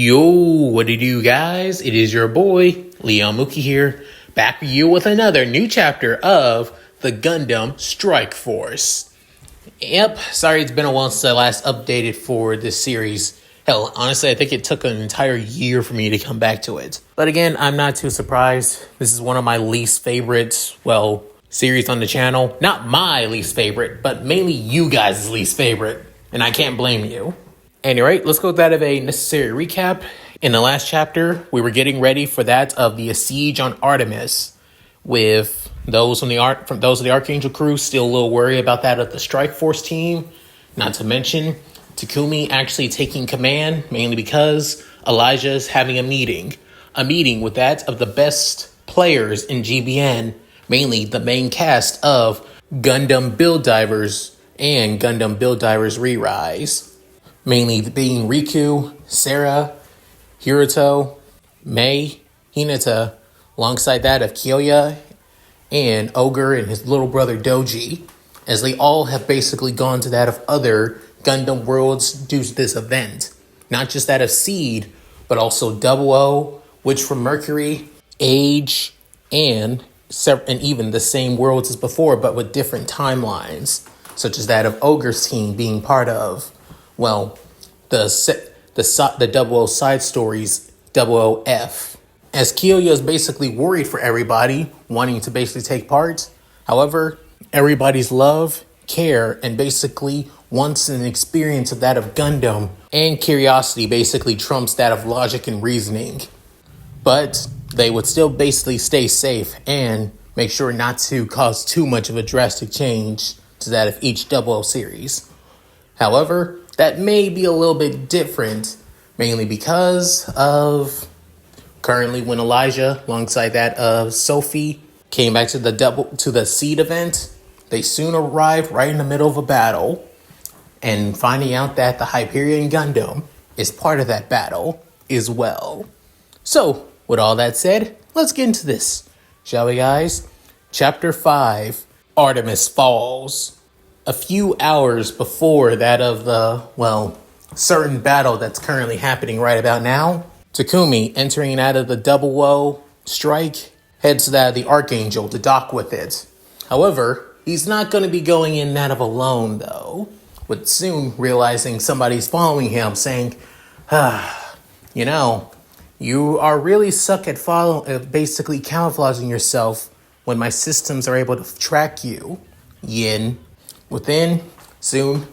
Yo, what do you do, guys? It is your boy, Leon Mookie here, back for you with another new chapter of the Gundam Strike Force. Yep, sorry it's been a while since I last updated for this series. Hell, honestly, I think it took an entire year for me to come back to it. But again, I'm not too surprised. This is one of my least favorites, series on the channel. Not my least favorite, but mainly you guys' least favorite. And I can't blame you. Anyway, let's go with that of a necessary recap. In the last chapter, we were getting ready for that of the siege on Artemis, with those from the Archangel crew still a little worried about that of the Strike Force team. Not to mention Takumi actually taking command, mainly because Elijah is having a meeting with that of the best players in GBN, mainly the main cast of Gundam Build Divers and Gundam Build Divers Re-Rise. Mainly being Riku, Sarah, Hiruto, Mei, Hinata, alongside that of Kyoya and Ogre and his little brother Doji, as they all have basically gone to that of other Gundam worlds due to this event. Not just that of Seed, but also Double O, Witch from Mercury, Age, and even the same worlds as before, but with different timelines, such as that of Ogre's team being part of the Double O side stories, Double O F. As Kyoya is basically worried for everybody, wanting to basically take part. However, everybody's love, care, and basically wants an experience of that of Gundam, and curiosity basically trumps that of logic and reasoning. But they would still basically stay safe and make sure not to cause too much of a drastic change to that of each Double O series. However, that may be a little bit different, mainly because of currently when Elijah, alongside that of Sophie, came back to the Seed event. They soon arrived right in the middle of a battle, and finding out that the Hyperion Gundam is part of that battle as well. So, with all that said, let's get into this, shall we, guys? Chapter 5, Artemis Falls. A few hours before that of the, certain battle that's currently happening right about now, Takumi, entering out of the Double O strike, heads to that of the Archangel to dock with it. However, he's not going to be going in that of alone, though, with soon realizing somebody's following him, saying, you are really suck at basically camouflaging yourself when my systems are able to track you, Yin. Within, soon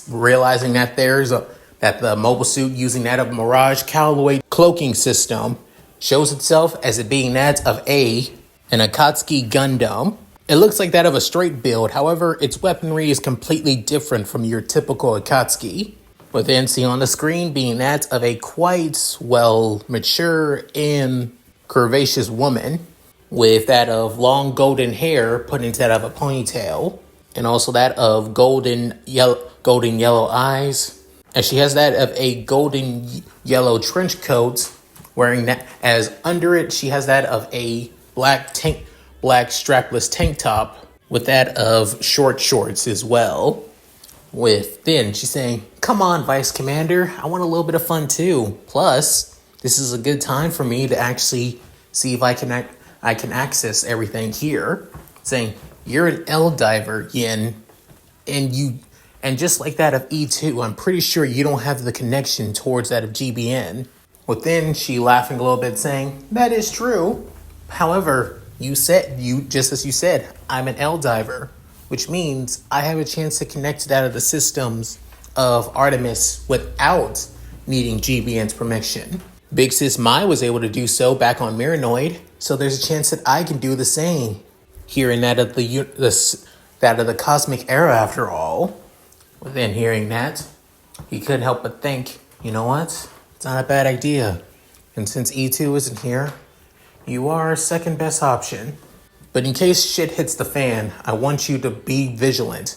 realizing that that the mobile suit using that of Mirage Callaway cloaking system shows itself as it being that of an Akatsuki Gundam. It looks like that of a straight build, however, its weaponry is completely different from your typical Akatsuki. Within, see on the screen being that of a quite mature and curvaceous woman, with that of long golden hair put into that of a ponytail. And also that of golden yellow eyes. And she has that of a golden yellow trench coat, wearing that as under it, she has that of a black strapless tank top with that of short shorts as well. She's saying, "Come on, Vice Commander, I want a little bit of fun too. Plus, this is a good time for me to actually see if I can access everything here." Saying, "You're an L diver, Yin, and just like that of E2, I'm pretty sure you don't have the connection towards that of GBN." Within, she laughing a little bit, saying, "That is true. However, just as you said, I'm an L diver, which means I have a chance to connect to that of the systems of Artemis without needing GBN's permission. Big Sis Mai was able to do so back on Marinoid, so there's a chance that I can do the same. Hearing that of the cosmic era, after all." Within hearing that, he couldn't help but think, you know what? It's not a bad idea. And since E2 isn't here, you are our second best option. But in case shit hits the fan, I want you to be vigilant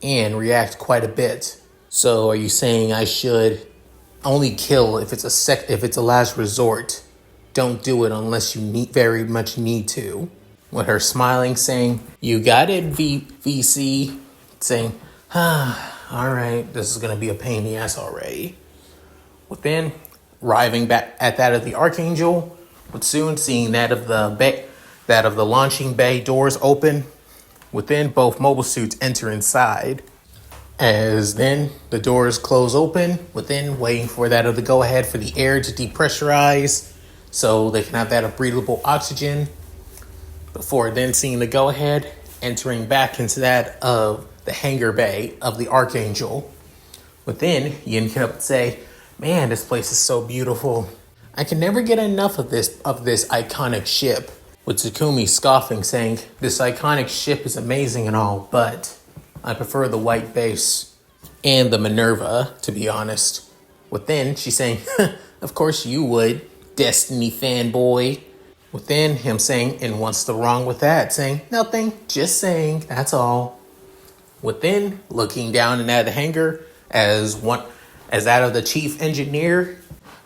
and react quite a bit. So are you saying I should only kill if it's a last resort? Don't do it unless you very much need to. With her smiling, saying, "You got it, VC," saying, all right, this is going to be a pain in the ass already. Within, arriving back at that of the Archangel, but soon seeing that of the launching bay doors open. Within, both mobile suits enter inside. As then the doors close open, within, waiting for that of the go-ahead for the air to depressurize so they can have that of breathable oxygen. Before then seeing the go-ahead, entering back into that of the hangar bay of the Archangel. Within, Yin can say, man, this place is so beautiful. I can never get enough of this iconic ship. With Takumi scoffing, saying, this iconic ship is amazing and all, but I prefer the white base and the Minerva, to be honest. Within, she's saying, of course you would, Destiny fanboy. Within, him saying, and what's the wrong with that? Saying, nothing, just saying, that's all. Within, looking down and at the hangar, as that of the chief engineer,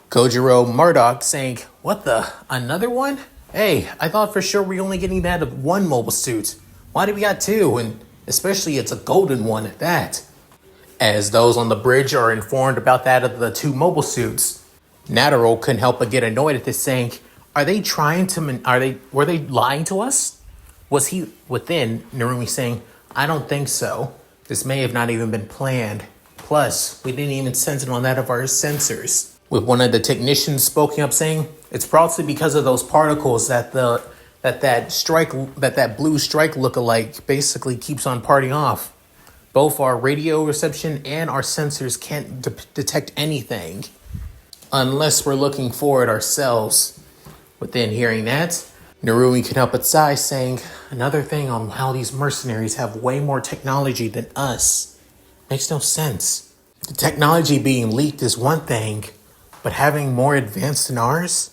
Kojiro Murdoch, saying, what the, another one? Hey, I thought for sure we were only getting that of one mobile suit. Why do we got two? And especially it's a golden one at that. As those on the bridge are informed about that of the two mobile suits, Nataro couldn't help but get annoyed at this, saying, were they lying to us? Was he within? Narumi saying, I don't think so. This may have not even been planned. Plus, we didn't even sense it on that of our sensors. With one of the technicians spoken up saying, it's probably because of those particles that blue strike lookalike basically keeps on parting off. Both our radio reception and our sensors can't detect anything unless we're looking for it ourselves. Within hearing that, Narumi can help but sigh, saying, another thing on how these mercenaries have way more technology than us. Makes no sense. The technology being leaked is one thing, but having more advanced than ours,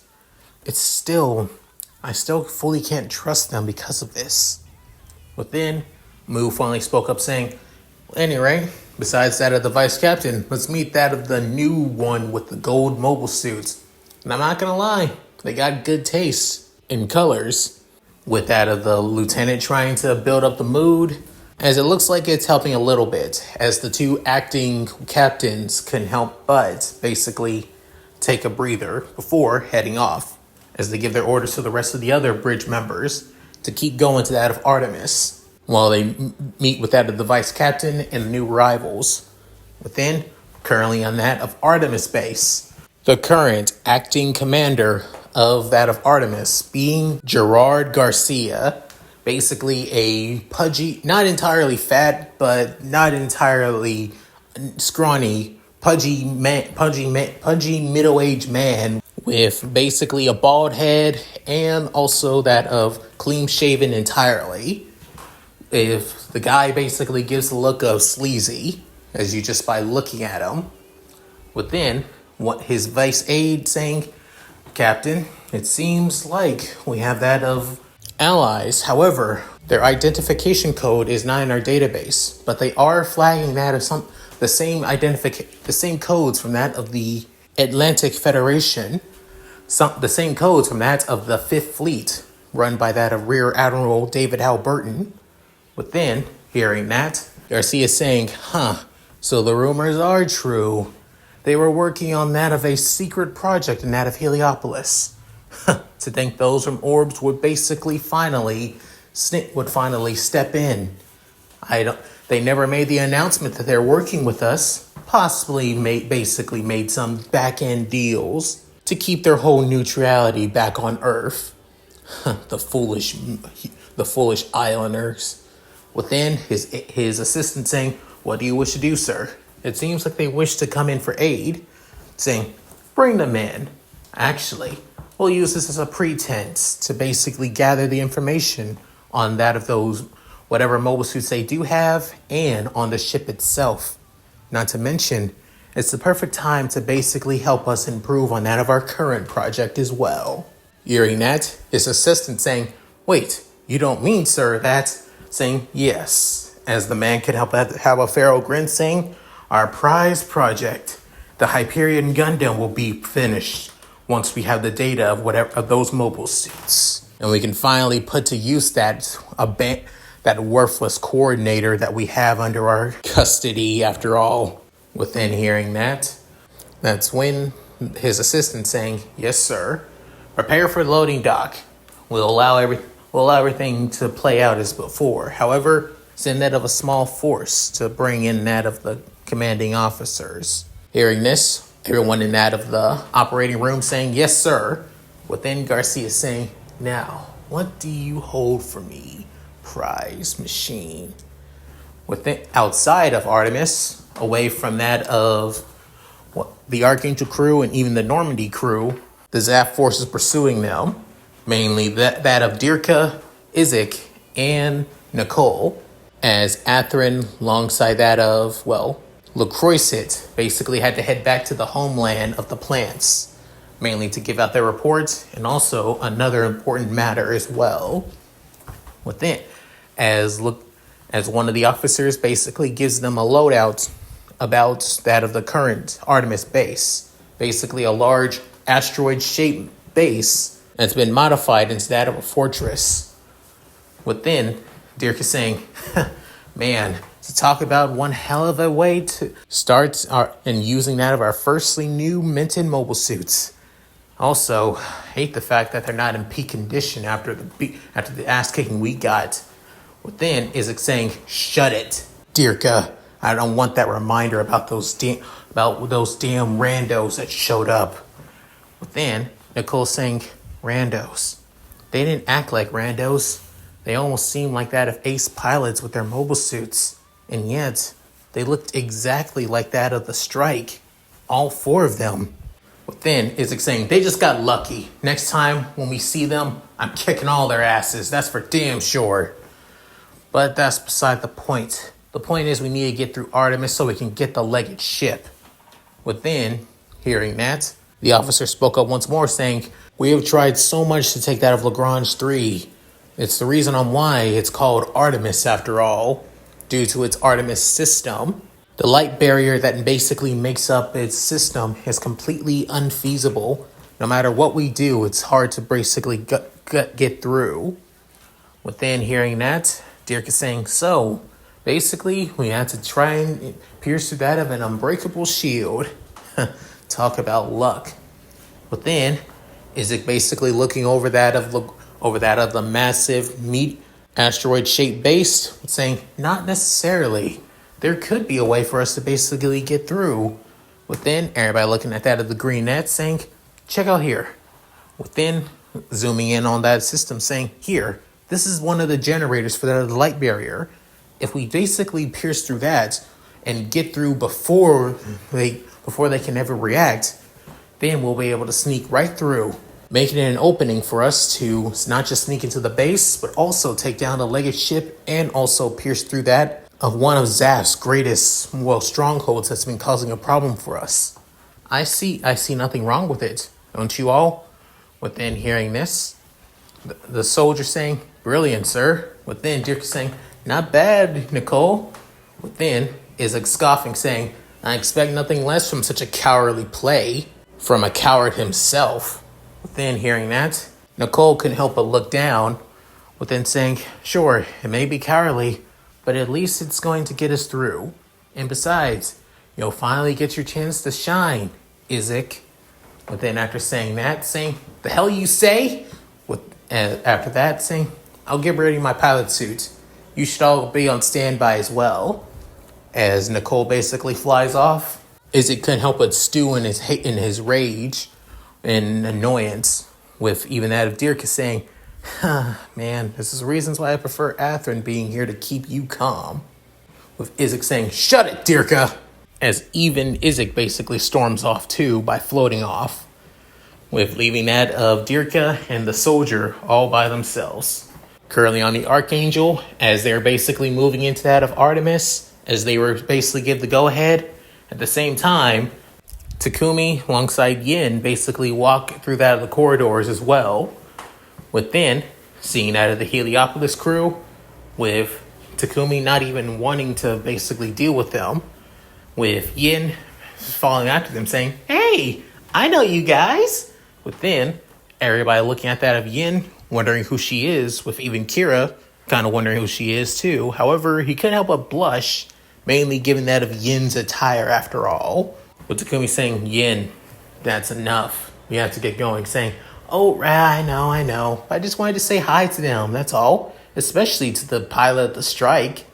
I still fully can't trust them because of this. Within, Mu finally spoke up saying, anyway, besides that of the vice captain, let's meet that of the new one with the gold mobile suits. And I'm not gonna lie, they got good taste in colors. With that of the lieutenant trying to build up the mood, as it looks like it's helping a little bit, as the two acting captains couldn't help but basically take a breather before heading off, as they give their orders to the rest of the other bridge members to keep going to that of Artemis, while they meet with that of the vice captain and the new rivals. Within, currently on that of Artemis base, the current acting commander of that of Artemis being Gerard Garcia, basically a pudgy, not entirely fat, but not entirely scrawny, pudgy middle-aged man with basically a bald head and also that of clean-shaven entirely. If the guy basically gives the look of sleazy, as you just by looking at him. Within, what his vice aide saying, Captain, it seems like we have that of allies. However, their identification code is not in our database, but they are flagging that of the same codes from that of the Atlantic Federation, the same codes from that of the Fifth Fleet, run by that of Rear Admiral David Halberton. Within, hearing that, Garcia saying, so the rumors are true. They were working on that of a secret project in that of Heliopolis. To think those from Orbs would basically finally step in. They never made the announcement that they're working with us. Possibly made some back-end deals to keep their whole neutrality back on Earth. The foolish islanders. Within, his assistant saying, what do you wish to do, sir? It seems like they wish to come in for aid. Saying, bring them in. Actually, we'll use this as a pretense to basically gather the information on that of those, whatever mobile suits they do have, and on the ship itself. Not to mention, it's the perfect time to basically help us improve on that of our current project as well. Hearing that, his assistant saying, wait, you don't mean, sir, that? Saying, yes. As the man could help have a feral grin saying, our prize project, the Hyperion Gundam, will be finished once we have the data of those mobile suits. And we can finally put to use that worthless coordinator that we have under our custody after all. Within hearing that, that's when his assistant saying, "Yes, sir. Prepare for the loading dock. We'll allow everything to play out as before. However, send that of a small force to bring in that of the commanding officers." Hearing this, everyone in that of the operating room saying, "Yes, sir." Within, Garcia saying, "Now, what do you hold for me, prize machine?" Within, outside of Artemis, away from that of the Archangel crew and even the Normandy crew, the Zap force is pursuing them, mainly that of Dirka, Isaac, and Nicole, as Atherin, alongside that of, Lacroixit, basically had to head back to the homeland of the plants, mainly to give out their report, and also another important matter as well. Within, as one of the officers basically gives them a loadout about that of the current Artemis base, basically a large asteroid-shaped base that's been modified into that of a fortress. Within, Dirk is saying, "Man, to talk about one hell of a way to start and using that of our firstly new minted mobile suits. Also, hate the fact that they're not in peak condition after the ass kicking we got." Within, Isaac saying, "Shut it, Dirka. I don't want that reminder about those damn randos that showed up." Within, Nicole saying, "Randos. They didn't act like randos. They almost seemed like that of ace pilots with their mobile suits. And yet, they looked exactly like that of the strike. All four of them." Within, Isaac saying, "They just got lucky. Next time when we see them, I'm kicking all their asses. That's for damn sure." But that's beside the point. The point is we need to get through Artemis so we can get the legged ship. Within, hearing that, the officer spoke up once more saying, "We have tried so much to take that of Lagrange 3. It's the reason on why it's called Artemis after all, due to its Artemis system. The light barrier that basically makes up its system is completely unfeasible. No matter what we do, it's hard to basically get through." Within, hearing that, Dirk is saying, "So, basically, we had to try and pierce through that of an unbreakable shield." Talk about luck. Within, Isaac basically looking over that of the massive asteroid-shaped base, saying, "Not necessarily. There could be a way for us to basically get through." Within, everybody looking at that of the green net, saying, "Check out here." Within, zooming in on that system, saying, "Here, this is one of the generators for the light barrier. If we basically pierce through that and get through before they can ever react, then we'll be able to sneak right through, making it an opening for us to not just sneak into the base, but also take down the legged ship and also pierce through that of one of Zap's greatest, strongholds that's been causing a problem for us. I see nothing wrong with it, don't you all?" Within, hearing this, the soldier saying, "Brilliant, sir." Within, Dirk saying, "Not bad, Nicole." Within, Isaac scoffing, saying, "I expect nothing less from such a cowardly play, from a coward himself." Within, hearing that, Nicole couldn't help but look down. Within, saying, "Sure, it may be cowardly, but at least it's going to get us through. And besides, you'll finally get your chance to shine, Isaac." Within, after saying that, saying, "The hell you say?" After that, saying, "I'll get ready my pilot suit. You should all be on standby as well." As Nicole basically flies off, Isaac couldn't help but stew in his rage and annoyance, with even that of Dirk saying, "Man, this is the reasons why I prefer Atherin being here to keep you calm." With Isaac saying, "Shut it, Dirka!" As even Isaac basically storms off too by floating off, with leaving that of Dirka and the soldier all by themselves. Currently on the Archangel, as they're basically moving into that of Artemis, as they were basically give the go-ahead, at the same time, Takumi alongside Yin basically walk through that of the corridors as well. Within, seeing that of the Heliopolis crew, with Takumi not even wanting to basically deal with them, with Yin following after them saying, "Hey, I know you guys." Within, everybody looking at that of Yin, wondering who she is, with even Kira kind of wondering who she is too. However, he couldn't help but blush, mainly given that of Yin's attire after all. With Takumi saying, "Yin, That's enough. You have to get going, saying, oh, I know. I just wanted to say hi to them, that's all. Especially to the pilot of the strike.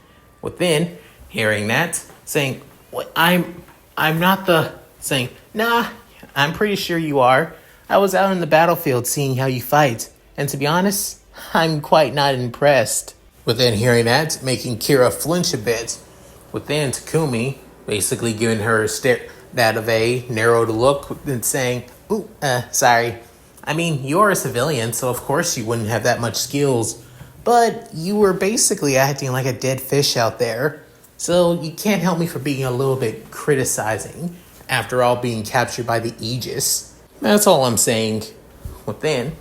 Within, hearing that, saying, what, I'm not the... Saying, nah, I'm pretty sure you are. I was out in the battlefield seeing how you fight. And to be honest, I'm quite not impressed. Within hearing that, making Kira flinch a bit. Within Takumi, basically giving her that of a narrowed look and saying, ooh, sorry. I mean, you're a civilian, so of course you wouldn't have that much skills. But you were basically acting like a dead fish out there. So you can't help me for being a little bit criticizing. After all, being captured by the Aegis. That's all I'm saying. Within,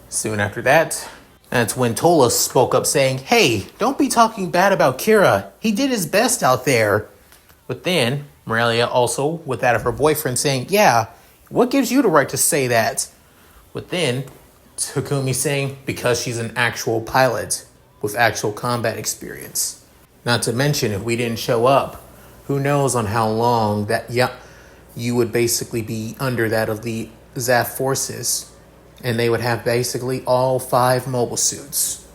soon after that, that's when Tola spoke up saying, hey, don't be talking bad about Kira. He did his best out there. But then, Morelia also, with that of her boyfriend, saying, yeah, what gives you the right to say that? But then, Takumi saying, because she's an actual pilot with actual combat experience. Not to mention, if we didn't show up, who knows on how long that you would basically be under that of the ZAF forces. And they would have basically all 5 mobile suits.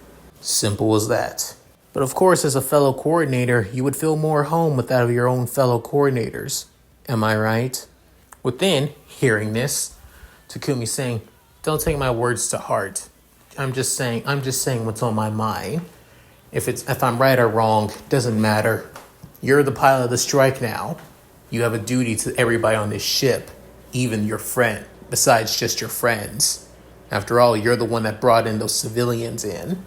Simple as that. But of course, as a fellow coordinator, you would feel more home with that of your own fellow coordinators. Am I right? Within hearing this, Takumi saying, don't take my words to heart. I'm just saying what's on my mind. If I'm right or wrong, doesn't matter. You're the pilot of the strike now. You have a duty to everybody on this ship, even your friend, besides just your friends. After all, you're the one that brought in those civilians in,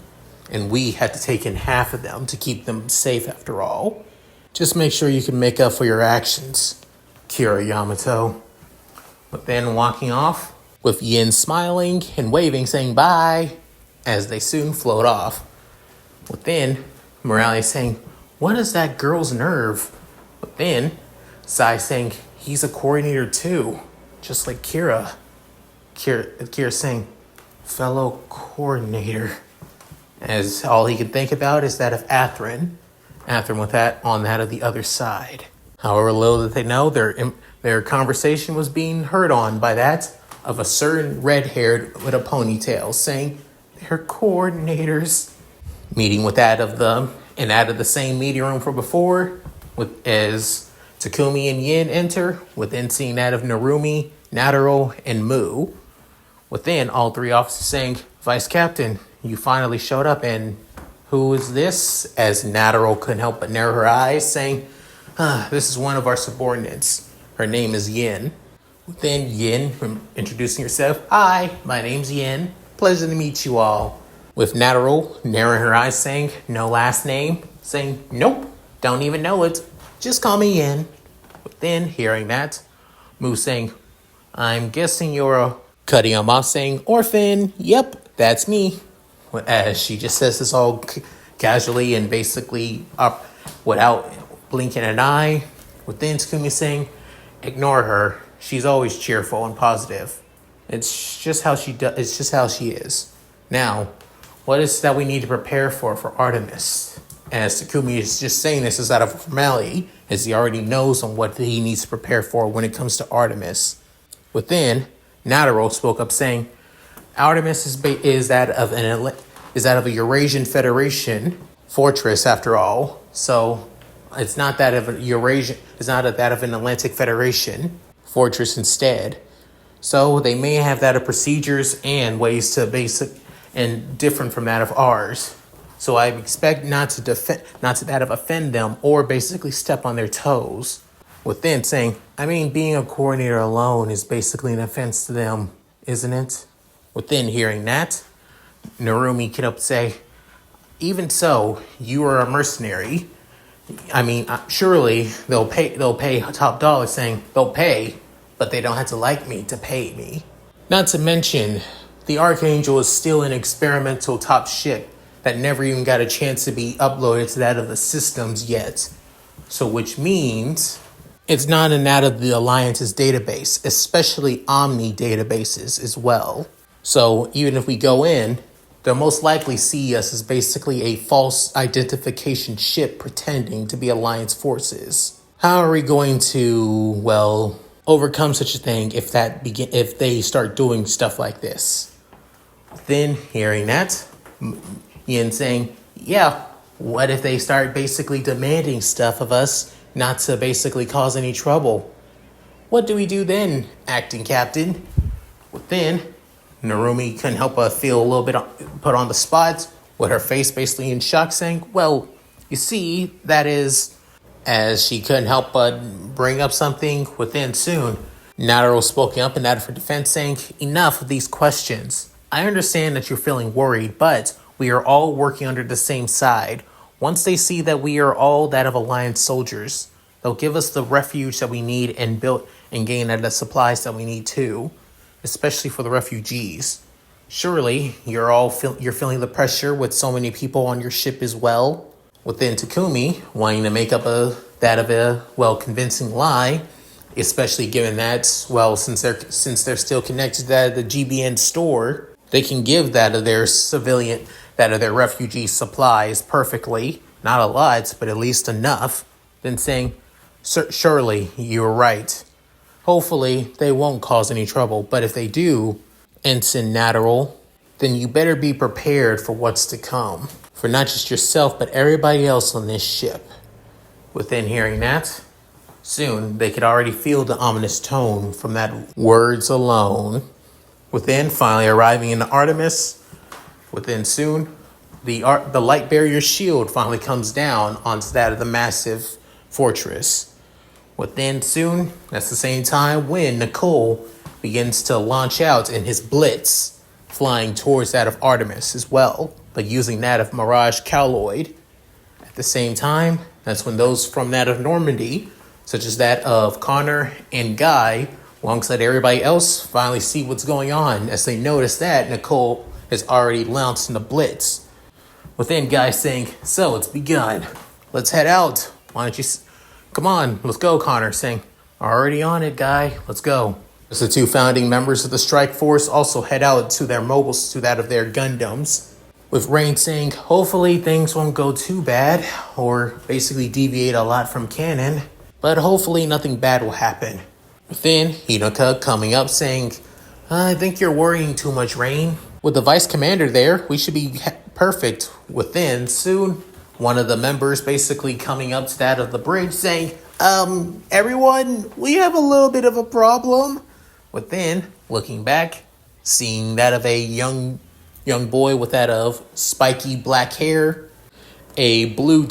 and we had to take in half of them to keep them safe after all. Just make sure you can make up for your actions, Kira Yamato. But then walking off, with Yin smiling and waving, saying bye, as they soon float off. But then, Morales saying, what is that girl's nerve? But then, Sai saying, he's a coordinator too, just like Kira. Kira saying, fellow coordinator. As all he can think about is that of Athrun. Athrun with that on that of the other side. However little that they know, their conversation was being heard on by that of a certain red-haired with a ponytail saying, they're coordinators. Meeting with that of them, and out of the same meeting room from before, as Takumi and Yin enter, within seeing that of Narumi, Nataro, and Mu. Within, all 3 officers saying, Vice Captain, you finally showed up, and who is this? As Nataro couldn't help but narrow her eyes, saying, this is one of our subordinates. Her name is Yin. Within Yin, introducing herself, hi, my name's Yin. Pleasure to meet you all. With Nataro narrowing her eyes, saying, no last name, saying, nope, don't even know it. Just call me Yin. But then, hearing that, Mu saying, I'm guessing you're a... Cutting him off, saying, orphan, yep, that's me. As she just says this all casually and basically up without blinking an eye. With then Takumi saying, ignore her. She's always cheerful and positive. It's just how she does. It's just how she is. Now, what is that we need to prepare for Artemis? As Takumi is just saying this is out of formality, as he already knows on what he needs to prepare for when it comes to Artemis. Within, Nataro spoke up saying, Artemis is that of a Eurasian Federation fortress after all. So it's not that of a Eurasian. It's not that of an Atlantic Federation fortress instead. So they may have that of procedures and ways to basic and different from that of ours. So I expect not to that of offend them or basically step on their toes. Within saying, I mean, being a coordinator alone is basically an offense to them, isn't it? Within hearing that, Narumi can up say, even so, you are a mercenary. I mean, surely they'll pay top dollar, saying they'll pay, but they don't have to like me to pay me. Not to mention, the Archangel is still an experimental top ship that never even got a chance to be uploaded to that of the systems yet. So which means it's not in that of the Alliance's database, especially Omni databases as well. So even if we go in, they'll most likely see us as basically a false identification ship pretending to be Alliance forces. How are we going to, overcome such a thing if they start doing stuff like this. Then hearing that, Yin saying, yeah, what if they start basically demanding stuff of us not to basically cause any trouble? What do we do then, acting captain? Then Narumi couldn't help but feel a little bit put on the spot, with her face basically in shock, saying, well, you see, that is, as she couldn't help but bring up something within soon. Nataro spoke up in that for defense, saying, enough of these questions. I understand that you're feeling worried, but we are all working under the same side. Once they see that we are all that of Alliance soldiers, they'll give us the refuge that we need and gain the supplies that we need too, especially for the refugees. Surely you're feeling the pressure with so many people on your ship as well. Within Takumi, wanting to make up a convincing lie, especially given that, since they're still connected to the GBN store, they can give that of their refugee supplies perfectly. Not a lot, but at least enough. Then saying, surely you're right. Hopefully they won't cause any trouble, but if they do, Ensign Natterall, then you better be prepared for what's to come. For not just yourself, but everybody else on this ship. Within hearing that, soon they could already feel the ominous tone from that words alone. Within finally arriving in the Artemis, within soon, the light barrier shield finally comes down onto that of the massive fortress. Within soon, that's the same time when Nicole begins to launch out in his blitz, flying towards that of Artemis as well, but using that of Mirage Cowloid. At the same time, that's when those from that of Normandy, such as that of Connor and Guy, alongside everybody else, finally see what's going on as they notice that Nicole has already launched in the blitz. Within Guy saying, so it's begun. Let's head out. Why don't you... Come on, let's go, Connor saying, already on it, Guy. Let's go. As the two founding members of the strike force also head out to their mobiles, to that of their Gundams. With Rain saying, hopefully things won't go too bad, or basically deviate a lot from canon, but hopefully nothing bad will happen. Within, Hinoka coming up saying, I think you're worrying too much, Rain. With the vice commander there, we should be perfect. Within, soon, one of the members basically coming up to that of the bridge saying, everyone, we have a little bit of a problem. Within, looking back, seeing that of a young boy with that of spiky black hair, a blue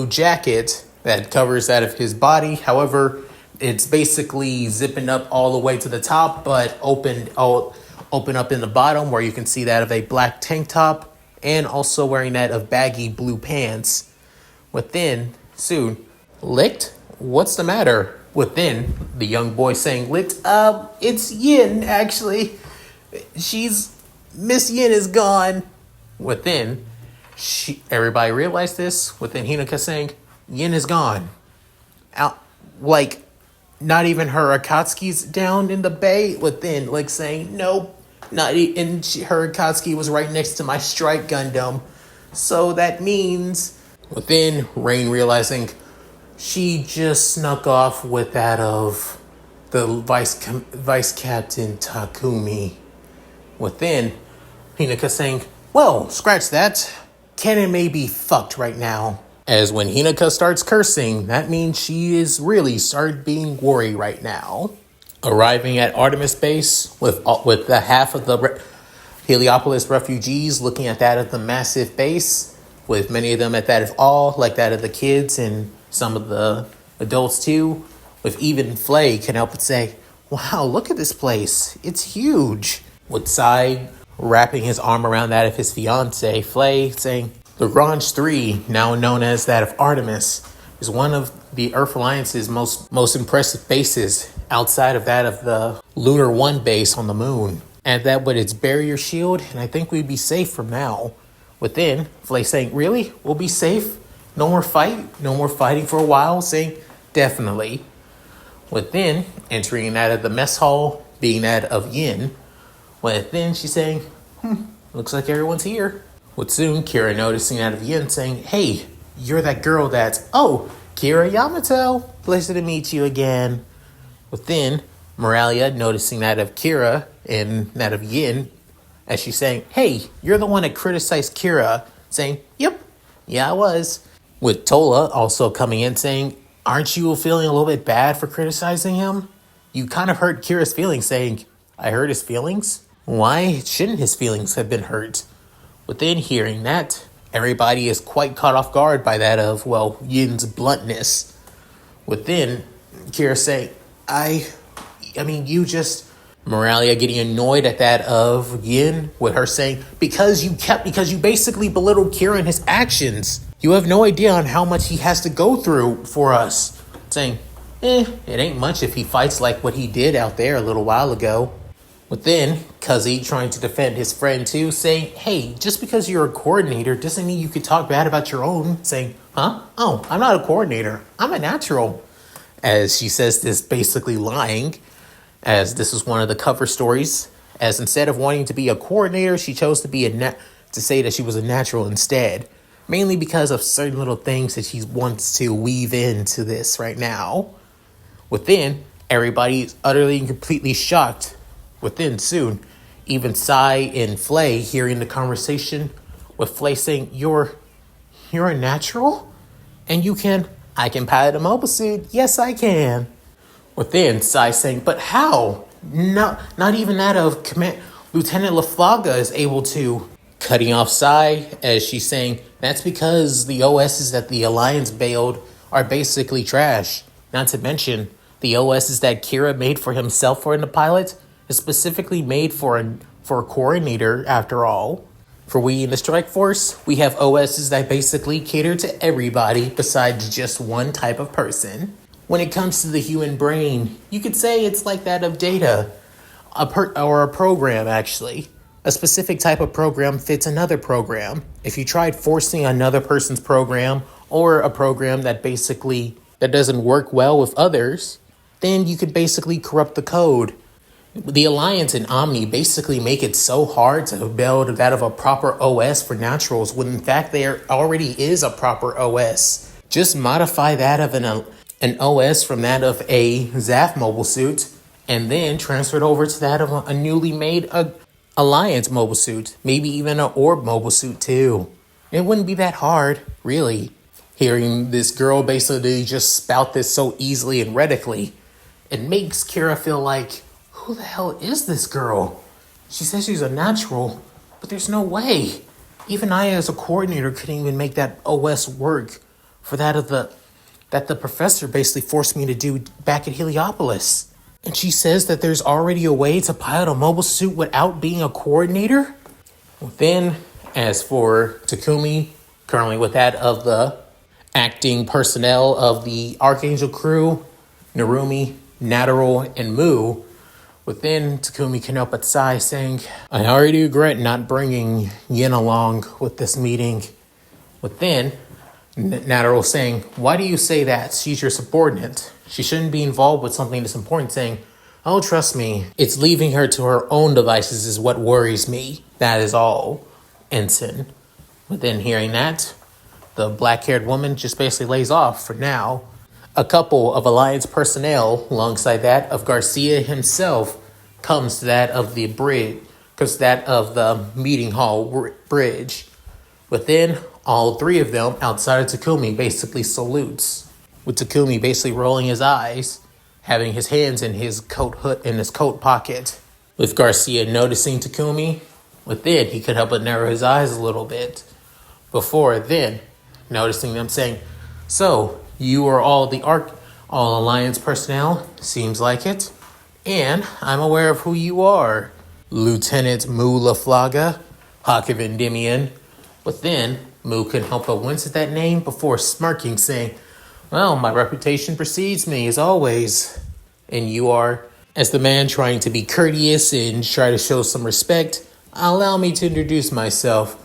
jacket that covers that of his body. However, it's basically zipping up all the way to the top, but open up in the bottom where you can see that of a black tank top, and also wearing that of baggy blue pants. Within, soon, licked? What's the matter? Within, the young boy saying, licked? It's Yin, actually. Miss Yin is gone. Within, everybody realized this. Within, Hinoka saying, Yin is gone. Out, not even her Akatsuki's down in the bay. Within, saying, nope. Not even her Akatsuki was right next to my strike Gundam. So that means, within, Rain realizing she just snuck off with that of the Vice Captain Takumi. Within, Hinoka saying, well, scratch that. Canon may be fucked right now. As when Hinoka starts cursing, that means she is really started being worried right now. Arriving at Artemis base with the half of the Heliopolis refugees looking at that of the massive base, with many of them at that of all, like that of the kids and some of the adults too, with even Flay can help but say, wow, look at this place. It's huge. With Sai wrapping his arm around that of his fiancée, Flay saying, the Range 3, now known as that of Artemis, is one of the Earth Alliance's most impressive bases outside of that of the Lunar 1 base on the moon. And that with its barrier shield, and I think we'd be safe from now. Within, Flay saying, really? We'll be safe? No more fighting for a while? Saying, definitely. Within, entering that of the mess hall, being that of Yin. Within, she's saying, looks like everyone's here. With soon, Kira noticing that of Yin saying, hey, you're that girl that's, oh, Kira Yamato, pleasure to meet you again. Within, Moralia noticing that of Kira and that of Yin, as she's saying, hey, you're the one that criticized Kira, saying, yep, yeah, I was. With Tola also coming in saying, aren't you feeling a little bit bad for criticizing him? You kind of hurt Kira's feelings, saying, I hurt his feelings? Why shouldn't his feelings have been hurt? Within hearing that, everybody is quite caught off guard by that of, well, Yin's bluntness. Within, Kira saying, I mean, you just... Moralia getting annoyed at that of Yin, with her saying, because you basically belittled Kira in his actions. You have no idea on how much he has to go through for us. Saying, it ain't much if he fights like what he did out there a little while ago. Within, Kazi trying to defend his friend too, saying, hey, just because you're a coordinator doesn't mean you could talk bad about your own. Saying, huh? Oh, I'm not a coordinator. I'm a natural. As she says this, basically lying, as this is one of the cover stories, as instead of wanting to be a coordinator, she chose to be to say that she was a natural instead, mainly because of certain little things that she wants to weave into this right now. Within, everybody is utterly and completely shocked. Within soon, even Sai and Flay hearing the conversation, with Flay saying, you're a natural? And I can pilot a mobile suit. Yes, I can. Within, Sai saying, but how? No, not even that of Lieutenant LaFlaga is able to. Cutting off Sai, as she's saying, that's because the OSs that the Alliance bailed are basically trash. Not to mention, the OSs that Kira made for himself for the pilot is specifically made for a coordinator, after all. For we in the Strike Force, we have OSs that basically cater to everybody besides just one type of person. When it comes to the human brain, you could say it's like that of data, or a program, actually. A specific type of program fits another program. If you tried forcing another person's program, or a program that doesn't work well with others, then you could basically corrupt the code. The Alliance and Omni basically make it so hard to build that of a proper OS for naturals, when in fact there already is a proper OS. Just modify that of an OS from that of a Zaf mobile suit, and then transfer it over to that of a newly made Alliance mobile suit, maybe even an Orb mobile suit too. It wouldn't be that hard, really. Hearing this girl basically just spout this so easily and retically, it makes Kira feel like, who the hell is this girl? She says she's a natural, but there's no way. Even I as a coordinator couldn't even make that OS work for that the professor basically forced me to do back at Heliopolis. And she says that there's already a way to pilot a mobile suit without being a coordinator? Then, as for Takumi, currently with that of the acting personnel of the Archangel crew, Narumi, Natural, and Mu, within, Takumi can help but sigh, saying, I already regret not bringing Yin along with this meeting. Within, Natural saying, why do you say that? She's your subordinate. She shouldn't be involved with something this important, saying, oh, trust me, it's leaving her to her own devices is what worries me. That is all, Ensign. Within hearing that, the black-haired woman just basically lays off for now. A couple of Alliance personnel, alongside that of Garcia himself, comes to that of the bridge, because that of the meeting hall bridge. Within, all three of them, outside of Takumi, basically salutes, with Takumi basically rolling his eyes, having his hands in his coat pocket. With Garcia noticing Takumi, within, he could help but narrow his eyes a little bit. Before then, noticing them saying, so, you are all Alliance personnel? Seems like it. And I'm aware of who you are. Lieutenant Mu LaFlaga, Hawk of Endymion. But then, Mu couldn't help but wince at that name before smirking, saying, well, my reputation precedes me, as always. And you are, as the man trying to be courteous and try to show some respect, allow me to introduce myself.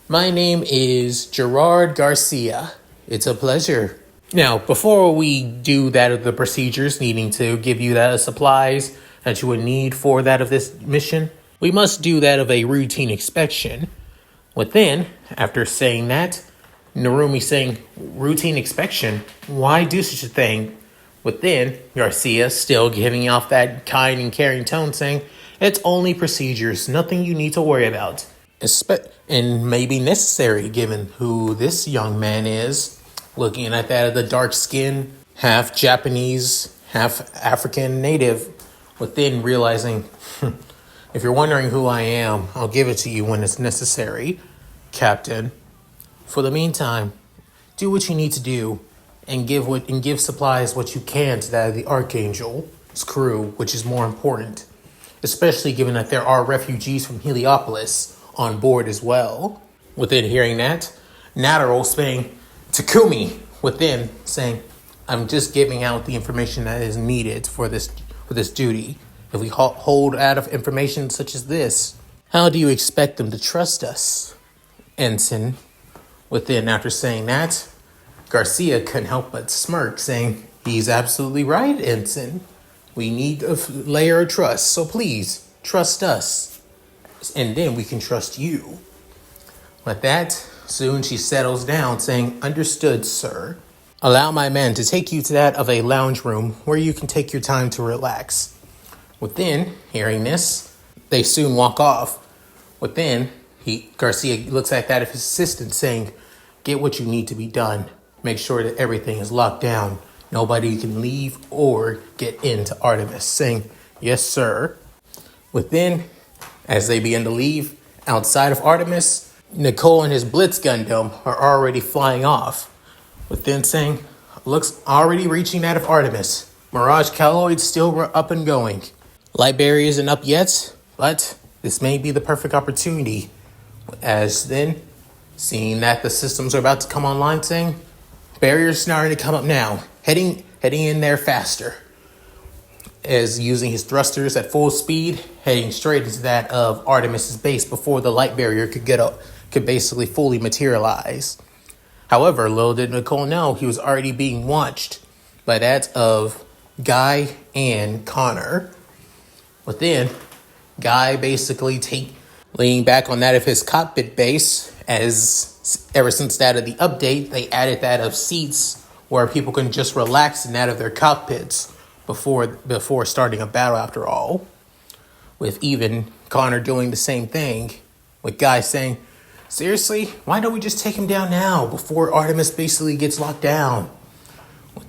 My name is Gerard Garcia. It's a pleasure. Now, before we do that of the procedures needing to give you that supplies that you would need for that of this mission, we must do that of a routine inspection. Within, after saying that, Narumi saying, routine inspection? Why do such a thing? Within, Garcia still giving off that kind and caring tone saying, it's only procedures, nothing you need to worry about. And may be necessary given who this young man is. Looking at that of the dark skin, half Japanese, half African native. Within realizing, if you're wondering who I am, I'll give it to you when it's necessary, Captain. For the meantime, do what you need to do and give supplies what you can to that of the Archangel's crew, which is more important, especially given that there are refugees from Heliopolis on board as well. Within hearing that, Nataro saying, Takumi, within saying, I'm just giving out the information that is needed for this duty. If we hold out of information such as this, how do you expect them to trust us? Ensign, within after saying that, Garcia couldn't help but smirk, saying, he's absolutely right, Ensign. We need a layer of trust, so please, trust us. And then we can trust you. With that, soon she settles down, saying, understood, sir. Allow my men to take you to that of a lounge room where you can take your time to relax. Within, hearing this, they soon walk off. Within, Garcia looks at that of his assistant, saying, get what you need to be done. Make sure that everything is locked down. Nobody can leave or get into Artemis, saying, yes, sir. Within, as they begin to leave, outside of Artemis, Nicole and his Blitz Gundam are already flying off. Within saying, looks already reaching that of Artemis. Mirage Calloid's still up and going. Light barrier isn't up yet, but this may be the perfect opportunity. As then, seeing that the systems are about to come online, saying, barriers starting to come up now, heading in there faster. As using his thrusters at full speed, heading straight into that of Artemis's base before the light barrier could basically fully materialize. However, little did Nicole know he was already being watched by that of Guy and Connor. Within, Guy basically leaning back on that of his cockpit base, as ever since that of the update, they added that of seats where people can just relax in that of their cockpits before starting a battle after all. With even Connor doing the same thing, with Guy saying, seriously, why don't we just take him down now before Artemis basically gets locked down?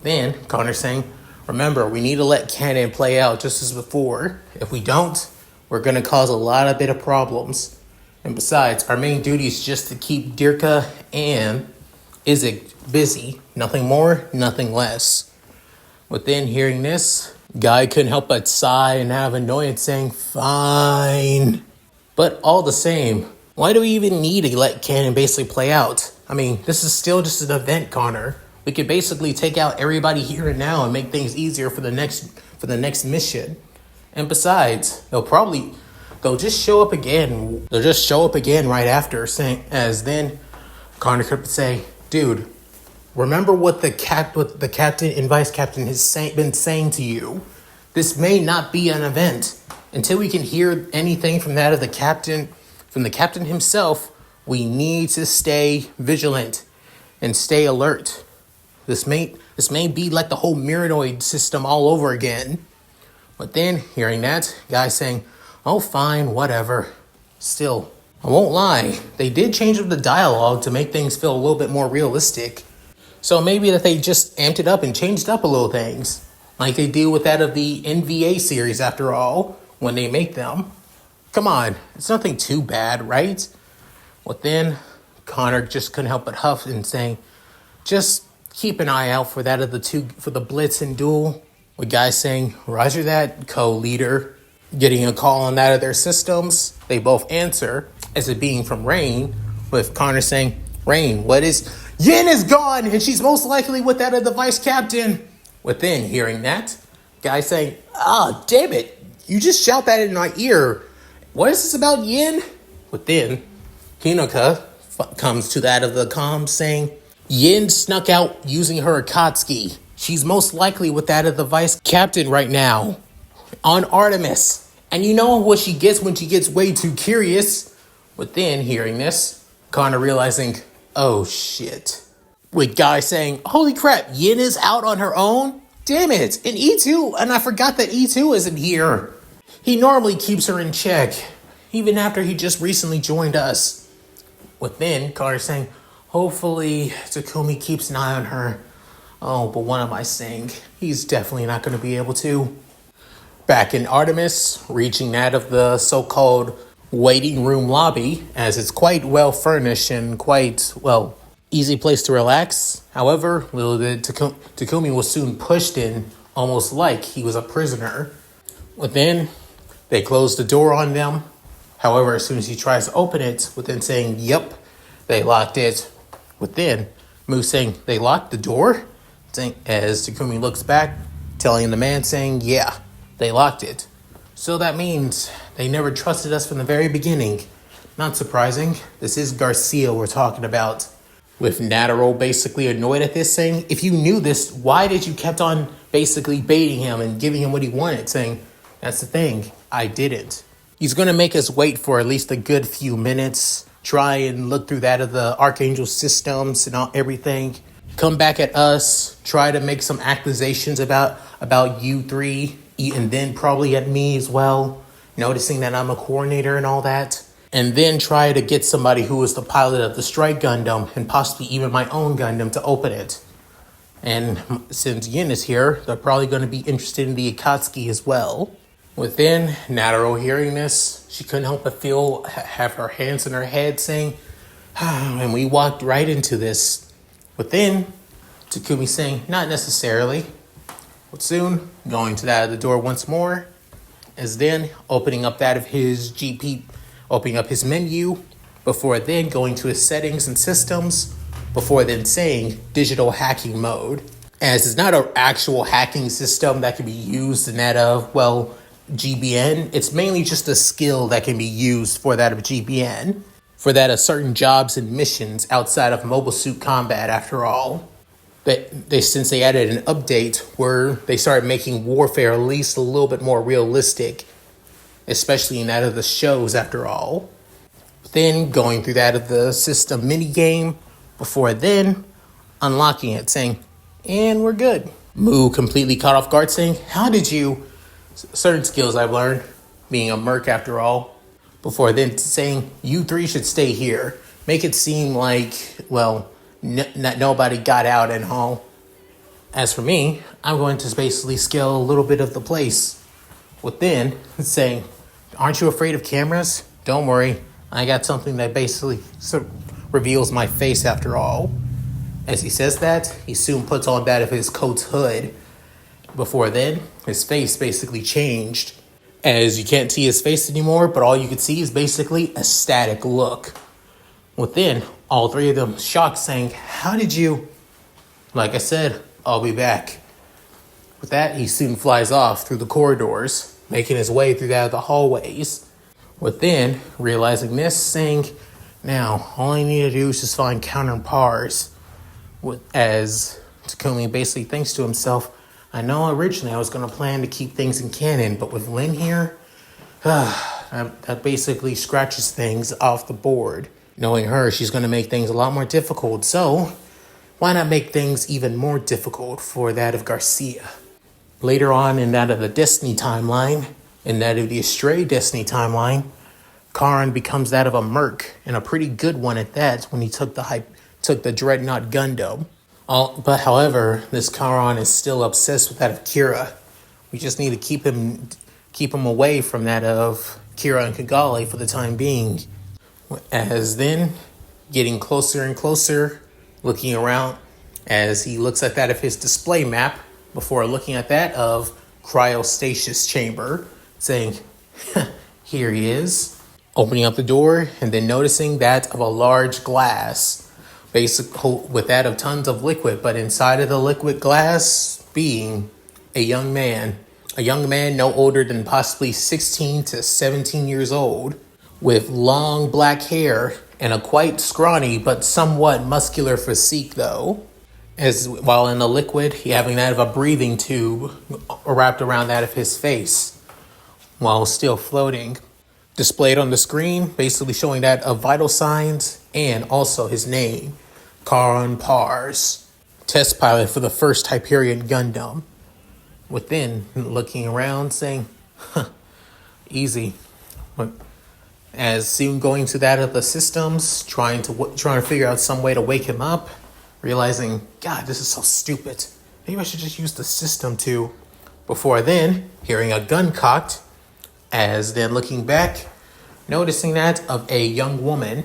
Then Connor saying, remember, we need to let canon play out just as before. If we don't, we're going to cause a bit of problems. And besides, our main duty is just to keep Dirka and Isaac busy. Nothing more, nothing less. Within hearing this, Guy couldn't help but sigh and have annoyance saying, fine. But all the same, why do we even need to let canon basically play out? I mean, this is still just an event, Connor. We could basically take out everybody here and now and make things easier for the next mission. And besides, they'll just show up again. They'll just show up again right after, saying, as then Connor could say, dude, remember what the captain and vice captain has been saying to you. This may not be an event. Until we can hear anything from that of the captain himself, we need to stay vigilant and stay alert. This may be like the whole Miranoid system all over again. But then, hearing that, Guy saying, oh, fine, whatever. Still, I won't lie, they did change up the dialogue to make things feel a little bit more realistic. So maybe that they just amped it up and changed up a little things. Like they do with that of the NVA series, after all, when they make them. Come on, it's nothing too bad, right? Well, then, Connor just couldn't help but huff and saying, just keep an eye out for that of for the Blitz and Duel. With guys saying, roger that, co-leader. Getting a call on that of their systems. They both answer, as it being from Rain, with Connor saying, Rain, what is... Yin is gone, and she's most likely with that of the vice captain. Within hearing that, guy saying, damn it, you just shout that in my ear. What is this about Yin? Within, Hinoka comes to that of the comms saying, Yin snuck out using her Akatsuki. She's most likely with that of the vice captain right now on Artemis. And you know what she gets when she gets way too curious. Within hearing this, Connor realizing, oh shit. With Guy saying, holy crap, Yin is out on her own? Damn it! And E2, and I forgot that E2 isn't here. He normally keeps her in check, even after he just recently joined us. Within, Carter saying, hopefully Takumi keeps an eye on her. Oh, but what am I saying? He's definitely not going to be able to. Back in Artemis, reaching out of the so-called waiting room lobby, as it's quite well furnished and quite, well, easy place to relax. However, little did Takumi was soon pushed in, almost like he was a prisoner. Within, they closed the door on them. However, as soon as he tries to open it, within saying, yep, they locked it. Within, Mu saying, they locked the door? As Takumi looks back, telling the man saying, yeah, they locked it. So that means they never trusted us from the very beginning. Not surprising. This is Garcia we're talking about. With Nataro basically annoyed at this, saying, if you knew this, why did you kept on basically baiting him and giving him what he wanted? Saying, that's the thing, I didn't. He's going to make us wait for at least a good few minutes, try and look through that of the Archangel systems and everything, come back at us, try to make some accusations about you three, and then probably at me as well, noticing that I'm a coordinator and all that. And then try to get somebody who is the pilot of the Strike Gundam and possibly even my own Gundam to open it. And since Yin is here, they're probably going to be interested in the Akatsuki as well. Within, Nataro hearing this, she couldn't help but have her hands in her head saying, and we walked right into this. Within, Takumi saying, not necessarily. But soon, going to that of the door once more, as then opening up that of his GP, opening up his menu, before then going to his settings and systems, before then saying digital hacking mode. As it's not an actual hacking system that can be used in that of, well, GBN. It's mainly just a skill that can be used for that of GBN. For that of certain jobs and missions outside of Mobile Suit Combat, after all. Since they added an update where they started making warfare at least a little bit more realistic, especially in that of the shows, after all. Then going through that of the system minigame, before then unlocking it, saying, and we're good. Mu completely caught off guard, saying, how did you? Certain skills I've learned, being a merc after all. Before then saying, you three should stay here. Make it seem like, well, nobody got out and all. As for me, I'm going to basically scale a little bit of the place. Within, saying, aren't you afraid of cameras? Don't worry, I got something that basically reveals my face after all. As he says that, he soon puts on that of his coat's hood. Before then, his face basically changed. As you can't see his face anymore, but all you can see is basically a static look. Within, all three of them shocked, saying, how did you? Like I said, I'll be back. With that, he soon flies off through the corridors, making his way through that of the hallways. Within, realizing this, saying, now, all I need to do is just find counterparts. As Takumi basically thinks to himself, I know originally I was going to plan to keep things in canon, but with Lin here, that basically scratches things off the board. Knowing her, she's going to make things a lot more difficult, so why not make things even more difficult for that of Garcia? Later on in that of the Destiny timeline, in that of the Astray Destiny timeline, Karan becomes that of a merc, and a pretty good one at that when he took the Dreadnought Gundam. But however, this Karan is still obsessed with that of Kira. We just need to keep him away from that of Kira and Kagale for the time being. As then, getting closer and closer, looking around as he looks at that of his display map before looking at that of Cryostasis Chamber, saying, here he is. Opening up the door and then noticing that of a large glass, basically with that of tons of liquid, but inside of the liquid glass being a young man no older than possibly 16 to 17 years old, with long black hair and a quite scrawny but somewhat muscular physique though. As while in the liquid, he having that of a breathing tube wrapped around that of his face while still floating. Displayed on the screen, basically showing that of vital signs and also his name, Karan Pars, test pilot for the first Hyperion Gundam. within looking around saying, huh, easy. As soon going to that of the systems, trying to figure out some way to wake him up, realizing, God, this is so stupid. Maybe I should just use the system too. Before then, hearing a gun cocked, as then looking back, noticing that of a young woman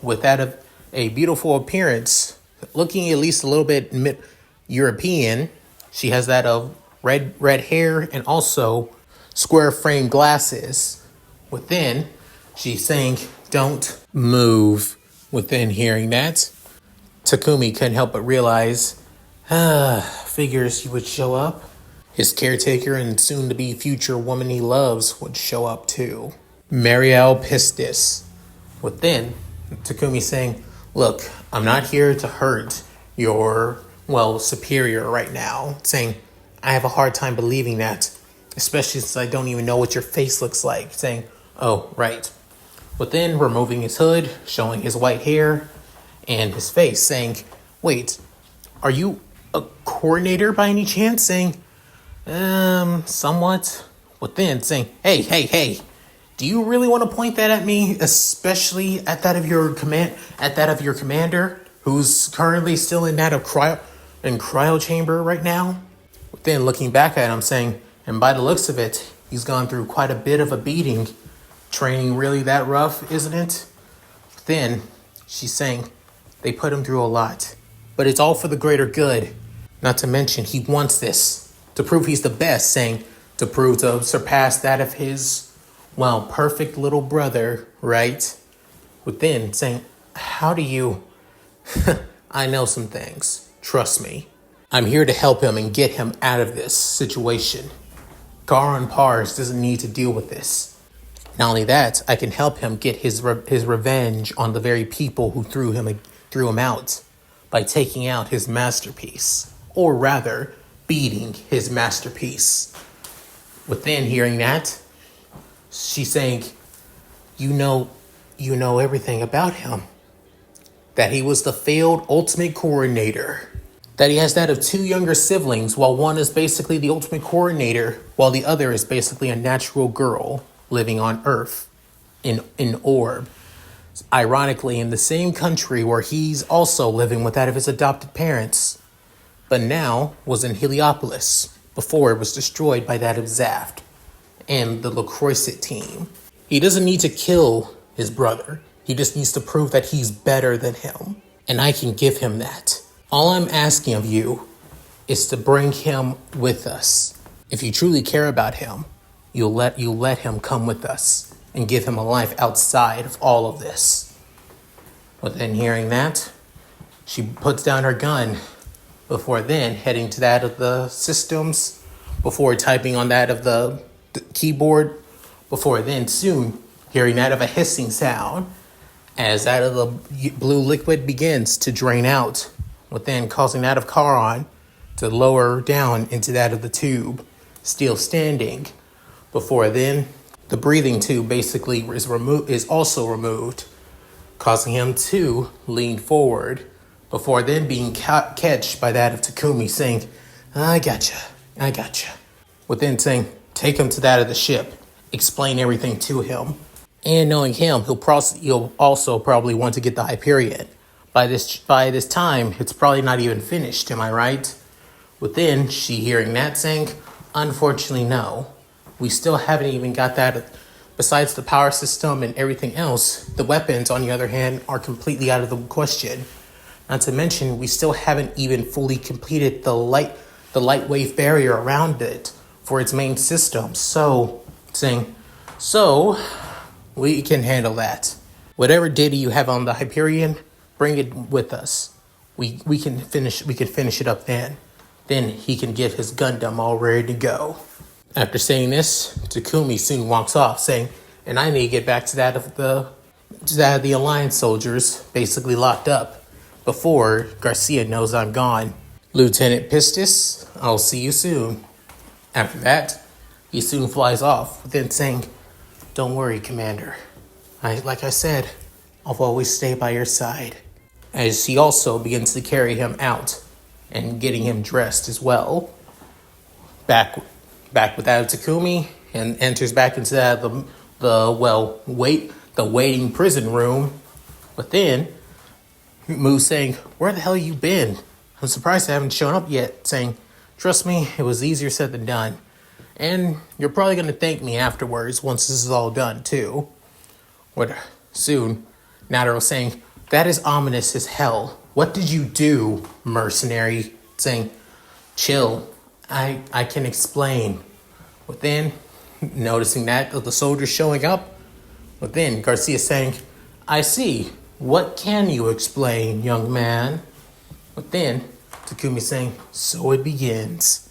with that of a beautiful appearance, looking at least a little bit European. She has that of red hair and also square frame glasses. Within, she's saying, don't move. Within hearing that, Takumi couldn't help but realize, figures he would show up. His caretaker and soon-to-be future woman he loves would show up too. Marielle Pistis. Within, Takumi saying, look, I'm not here to hurt your, superior right now. Saying, I have a hard time believing that, especially since I don't even know what your face looks like. Saying, oh, right. Within, removing his hood, showing his white hair and his face, saying, wait, are you a coordinator by any chance? Saying, somewhat. Within, saying, hey, do you really want to point that at me, especially at that of your commander, who's currently still in that of cryo chamber right now? Then looking back at him, saying, and by the looks of it, he's gone through quite a bit of a beating. Training really that rough, isn't it? Then she's saying, they put him through a lot, but it's all for the greater good. Not to mention, he wants this to prove he's the best, saying to surpass that of his, perfect little brother, right? Within saying, how do you? I know some things. Trust me. I'm here to help him and get him out of this situation. Garon Pars doesn't need to deal with this. Not only that, I can help him get his revenge on the very people who threw him out by taking out his masterpiece, or rather, beating his masterpiece. Within hearing that, she's saying, you know everything about him. That he was the failed ultimate coordinator. That he has that of two younger siblings, while one is basically the ultimate coordinator, while the other is basically a natural girl living on Earth in Orb. Ironically, in the same country where he's also living with that of his adopted parents, but now was in Heliopolis, before it was destroyed by that of Zaft and the Lacroixet team. He doesn't need to kill his brother. He just needs to prove that he's better than him. And I can give him that. All I'm asking of you is to bring him with us. If you truly care about him, you'll let him come with us and give him a life outside of all of this. But then hearing that, she puts down her gun before then heading to that of the systems, before typing on that of the keyboard, before then soon hearing that of a hissing sound as that of the blue liquid begins to drain out, within causing that of Charon to lower down into that of the tube, still standing. Before then, the breathing tube basically is also removed, causing him to lean forward. Before then being catched by that of Takumi saying, I gotcha. Within saying, take him to that of the ship, explain everything to him. And knowing him, he'll also probably want to get the Hyperion. By this time, it's probably not even finished, am I right? Within, she hearing that saying, unfortunately, no. We still haven't even got that. Besides the power system and everything else, the weapons, on the other hand, are completely out of the question. Not to mention, we still haven't even fully completed the light wave barrier around it for its main system. So, we can handle that. Whatever data you have on the Hyperion, bring it with us. We can finish it up then. Then he can get his Gundam all ready to go. After saying this, Takumi soon walks off, saying, and I need to get back to that of the Alliance soldiers, basically locked up, before Garcia knows I'm gone. Lieutenant Pistis, I'll see you soon. After that, he soon flies off, then saying, don't worry, Commander. Like I said, I'll always stay by your side. As he also begins to carry him out and getting him dressed as well. back without Takumi and enters back into the waiting prison room. But then Moo's saying, "Where the hell you been? I'm surprised I haven't shown up yet." Saying, "Trust me, it was easier said than done. And you're probably going to thank me afterwards once this is all done, too." What soon, Nataro saying, "That is ominous as hell. What did you do, mercenary?" Saying, "Chill. I can explain." But then, noticing that the soldiers showing up, but then Garcia saying, "I see. What can you explain, young man?" But then, Takumi saying, "So it begins."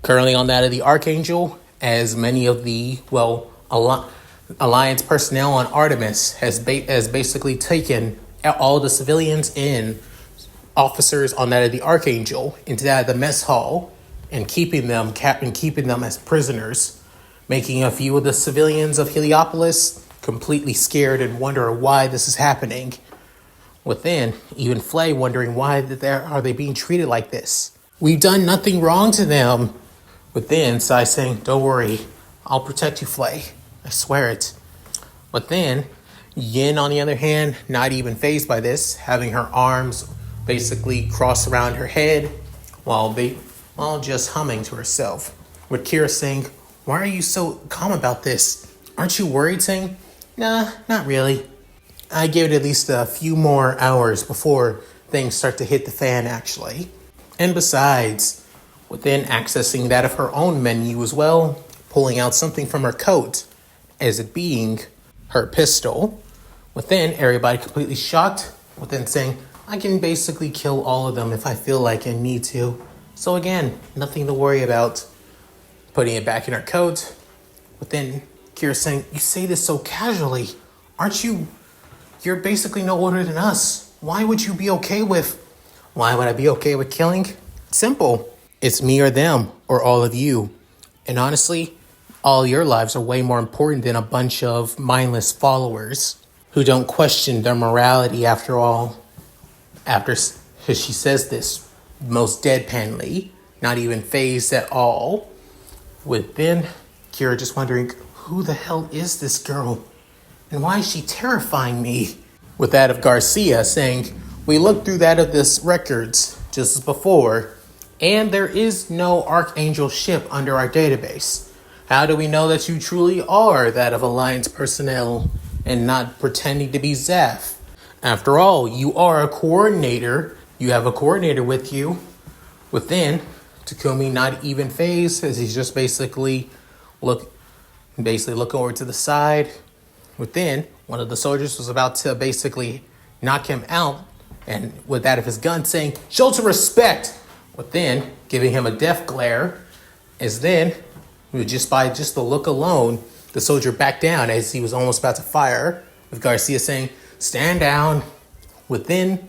Currently on that of the Archangel, as many of the, Alliance personnel on Artemis has basically taken all the civilians and officers on that of the Archangel into that of the mess hall and keeping them as prisoners, making a few of the civilians of Heliopolis completely scared and wonder why this is happening. Within, even Flay wondering why are they being treated like this. We've done nothing wrong to them. Within, Sai saying, "Don't worry, I'll protect you, Flay. I swear it." But then, Yin, on the other hand, not even fazed by this, having her arms basically crossed around her head while just humming to herself. With Kira saying, "Why are you so calm about this? Aren't you worried?" Saying, "Nah, not really. I give it at least a few more hours before things start to hit the fan, actually. And besides," within accessing that of her own menu as well, pulling out something from her coat, as it being her pistol. Within, everybody completely shocked, within saying, "I can basically kill all of them if I feel like I need to. So again, nothing to worry about." Putting it back in her coat, within Kira saying, "You say this so casually. Aren't you? You're basically no older than us. Why would I be okay with killing? Simple. It's me or them, or all of you. And honestly, all your lives are way more important than a bunch of mindless followers who don't question their morality after all." Because she says this most deadpanly, not even fazed at all. Within, Kira just wondering, who the hell is this girl? And why is she terrifying me? With that of Garcia saying, "We looked through that of this records just as before, and there is no Archangel ship under our database. How do we know that you truly are that of Alliance personnel and not pretending to be Zeph? After all, you are a coordinator. You have a coordinator with you." Within, Takumi not even fazed as he's just basically looking over to the side. Within, one of the soldiers was about to basically knock him out, and with that of his gun saying, "Show some respect." Within, giving him a death glare, as then, by the look alone, the soldier backed down as he was almost about to fire, with Garcia saying, "Stand down." Within,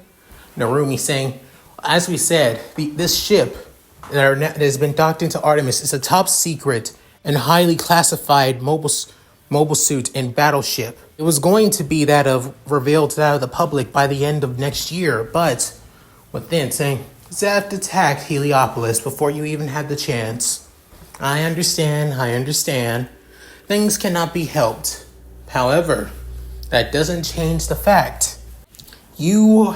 Narumi saying, "As we said, this ship that has been docked into Artemis is a top secret and highly classified mobile suit and battleship. It was going to be revealed to the public by the end of next year, but," within saying, "Zeph attacked Heliopolis before you even had the chance. I understand. Things cannot be helped. However, that doesn't change the fact. You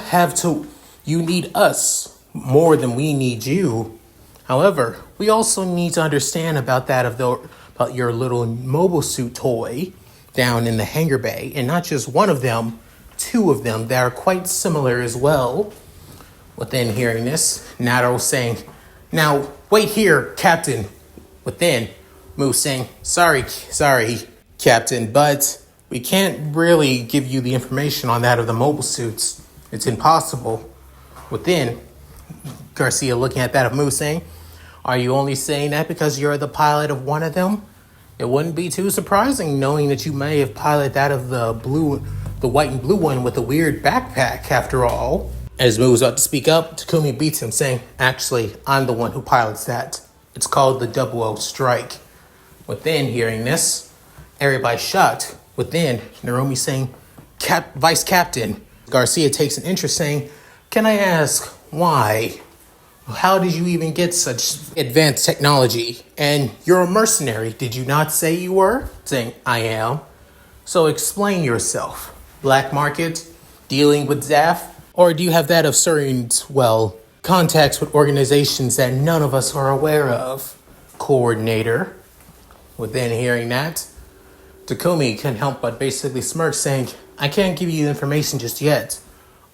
need us more than we need you. However, we also need to understand about your little mobile suit toy down in the hangar bay, and not just one of them, two of them that are quite similar as well." Within hearing this, Nataro saying, "Now, wait here, Captain." Within, Mu saying, Sorry, Captain, but we can't really give you the information on that of the mobile suits. It's impossible." Within, Garcia looking at that of Mu saying, "Are you only saying that because you're the pilot of one of them? It wouldn't be too surprising knowing that you may have piloted that of the white and blue one with the weird backpack after all." As Mu was about to speak up, Takumi beats him saying, "Actually, I'm the one who pilots that. It's called the 00 Strike." Within hearing this, everybody shocked. Within, Narumi saying, Vice Captain." Garcia takes an interest saying, "Can I ask why?" How did you even get such advanced technology? And you're a mercenary. Did you not say you were? Saying, I am. So explain yourself. Black market? Dealing with ZAF? Or do you have that of certain, well, contacts with organizations that none of us are aware of? Coordinator. Within hearing that, Takumi couldn't help but basically smirk, saying, I can't give you the information just yet,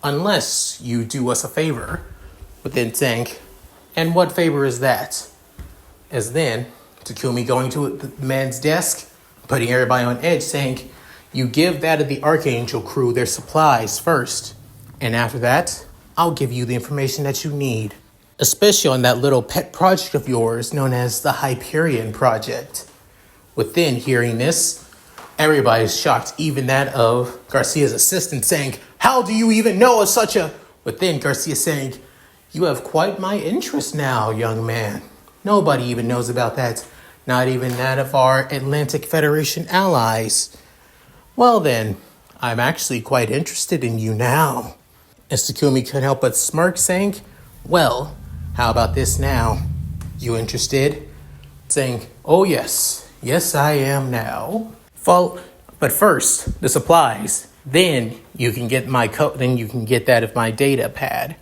unless you do us a favor. Within saying, and what favor is that? As then, Takumi going to the man's desk, putting everybody on edge, saying, you give that of the Archangel crew their supplies first, and after that, I'll give you the information that you need. Especially on that little pet project of yours known as the Hyperion Project. Within hearing this, everybody's shocked, even that of Garcia's assistant, saying, how do you even know of such a... Within Garcia saying, you have quite my interest now, young man. Nobody even knows about that, not even that of our Atlantic Federation allies. Well then, I'm actually quite interested in you now. As Takumi couldn't help but smirk, saying, well, how about this now? You interested? Saying, oh yes. Yes, I am now. But first, the supplies. Then you can get my code. Then you can get that of my data pad.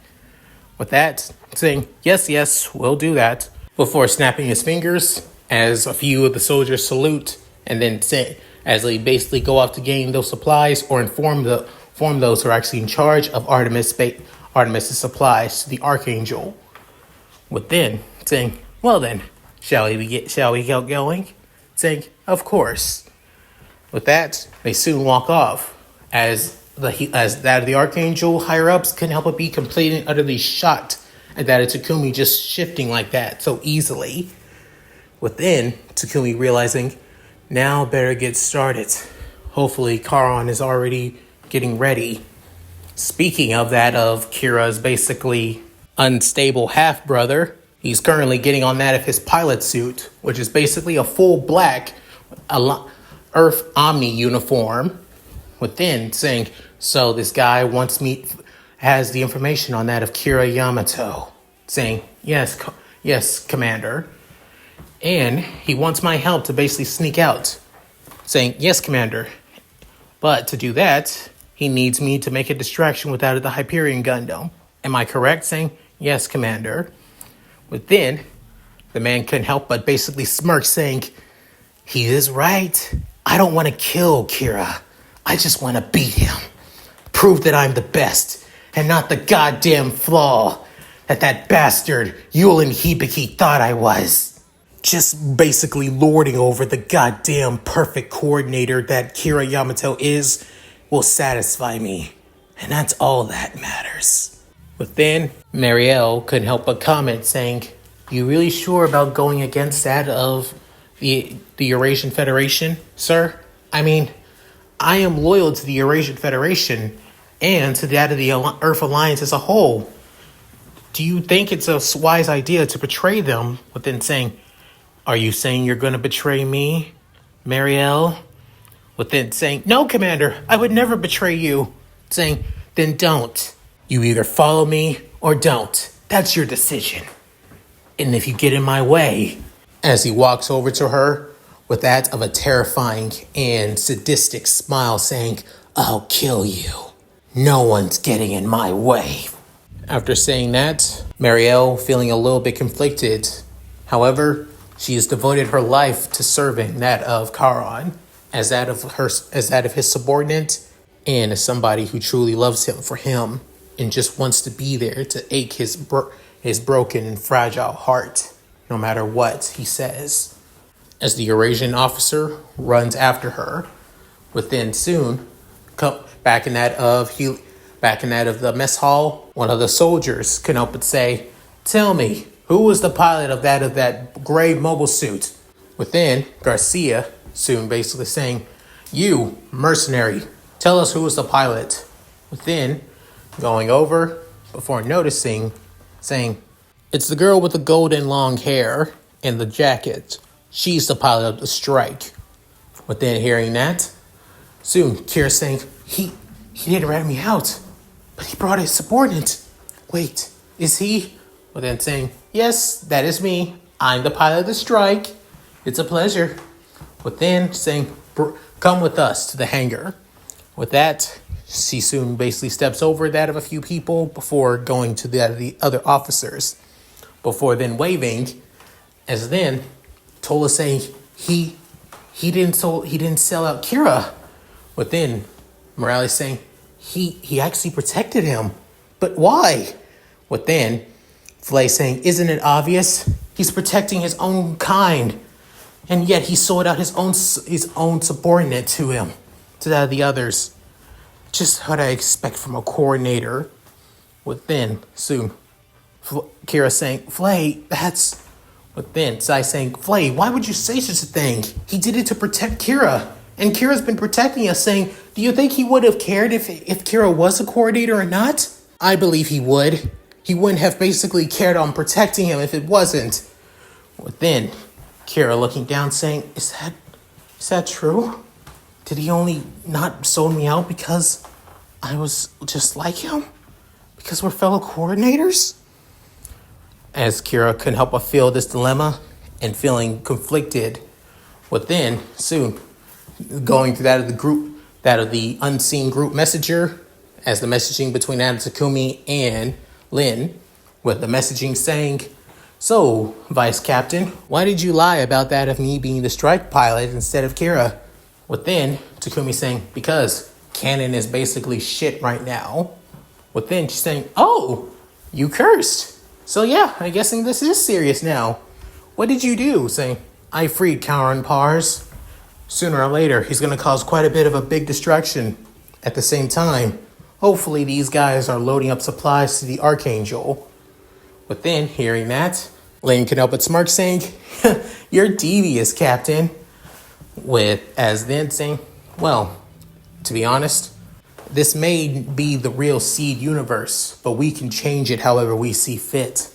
With that, saying, yes, we'll do that. Before snapping his fingers, as a few of the soldiers salute, and then say, as they basically go off to gain those supplies or inform those who are actually in charge of Artemis' supplies to the Archangel. Within, saying, well then, shall we get going? Saying, of course. With that, they soon walk off, as that of the Archangel higher-ups couldn't help but be completely and utterly shocked at that of Takumi just shifting like that so easily. Within, Takumi realizing, now better get started. Hopefully, Karan is already getting ready. Speaking of that of Kira's basically unstable half-brother, he's currently getting on that of his pilot suit, which is basically a full black Earth Omni uniform. Within saying, so this guy has the information on that of Kira Yamato. Saying, yes, Commander. And he wants my help to basically sneak out. Saying, yes, Commander. But to do that, he needs me to make a distraction with that of the Hyperion Gundam. Am I correct? Saying, yes, Commander. Within, the man couldn't help but basically smirk, saying, he is right. I don't want to kill Kira. I just want to beat him. Prove that I'm the best and not the goddamn flaw that bastard Yulin Hibiki thought I was. Just basically lording over the goddamn perfect coordinator that Kira Yamato is will satisfy me. And that's all that matters. Within, Marielle couldn't help but comment, saying, you really sure about going against that of the Eurasian Federation, sir? I mean, I am loyal to the Eurasian Federation and to that of the Earth Alliance as a whole. Do you think it's a wise idea to betray them? Within saying, are you saying you're going to betray me, Marielle? Within saying, no, Commander, I would never betray you. Saying, then don't. You either follow me or don't. That's your decision. And if you get in my way, as he walks over to her with that of a terrifying and sadistic smile, saying, I'll kill you. No one's getting in my way. After saying that, Marielle feeling a little bit conflicted. However, she has devoted her life to serving that of Karan as that of his subordinate and as somebody who truly loves him for him and just wants to be there to ache his broken and fragile heart, no matter what he says. As the Eurasian officer runs after her, within soon, back in that of the mess hall, one of the soldiers couldn't help but say, tell me, who was the pilot of that gray mobile suit? Within, Garcia soon basically saying, you, mercenary, tell us who was the pilot. Within, going over, before noticing, saying, it's the girl with the golden long hair and the jacket. She's the pilot of the strike. Within hearing that, soon Kira saying, he didn't rat me out, but he brought his subordinate. Wait, is he? But then saying, yes, that is me. I'm the pilot of the strike. It's a pleasure. But then saying, come with us to the hangar. With that, she soon basically steps over that of a few people before going to that of the other officers. Before then waving, as then Tola saying he didn't sell out Kira. But then Morales saying he actually protected him. But why? But then Flay saying, isn't it obvious? He's protecting his own kind. And yet he sold out his own subordinate to him, to that of the others. Just what I expect from a coordinator. But then soon Kira saying, Flay, that's... But then Sai saying, Flay, why would you say such a thing? He did it to protect Kira. And Kira's been protecting us, saying, do you think he would have cared if Kira was a coordinator or not? I believe he would. He wouldn't have basically cared on protecting him if it wasn't. But then Kira looking down saying, is that true? Did he only not sold me out because I was just like him? Because we're fellow coordinators? As Kira couldn't help but feel this dilemma and feeling conflicted. But then, soon, going to that of the group, that of the unseen group messenger, as the messaging between Adam Takumi and Lin, with the messaging saying, so, Vice Captain, why did you lie about that of me being the strike pilot instead of Kira? With then, Takumi saying, because canon is basically shit right now. With then, she's saying, oh, you cursed. So yeah, I'm guessing this is serious now. What did you do? Saying, I freed Kauron Pars. Sooner or later, he's going to cause quite a bit of a big distraction. At the same time, hopefully these guys are loading up supplies to the Archangel. But then, hearing that, Lane can help but smirk saying, you're devious, Captain. With as then saying, well, to be honest, this may be the real seed universe, but we can change it however we see fit.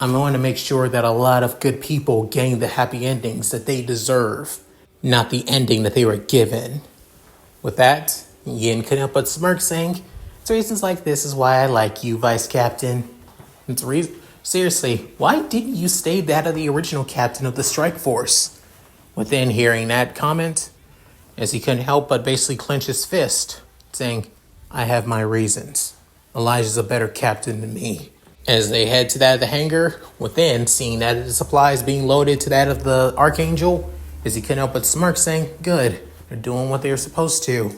I'm going to make sure that a lot of good people gain the happy endings that they deserve, not the ending that they were given. With that, Yin couldn't help but smirk saying, it's reasons like this is why I like you, Vice Captain. Seriously, why didn't you stay that of the original captain of the strike force? Within hearing that comment, as he couldn't help but basically clench his fist, saying, I have my reasons. Elijah's a better captain than me. As they head to that of the hangar, within, seeing that the supplies being loaded to that of the Archangel, as he couldn't help but smirk, saying, good, they're doing what they're supposed to.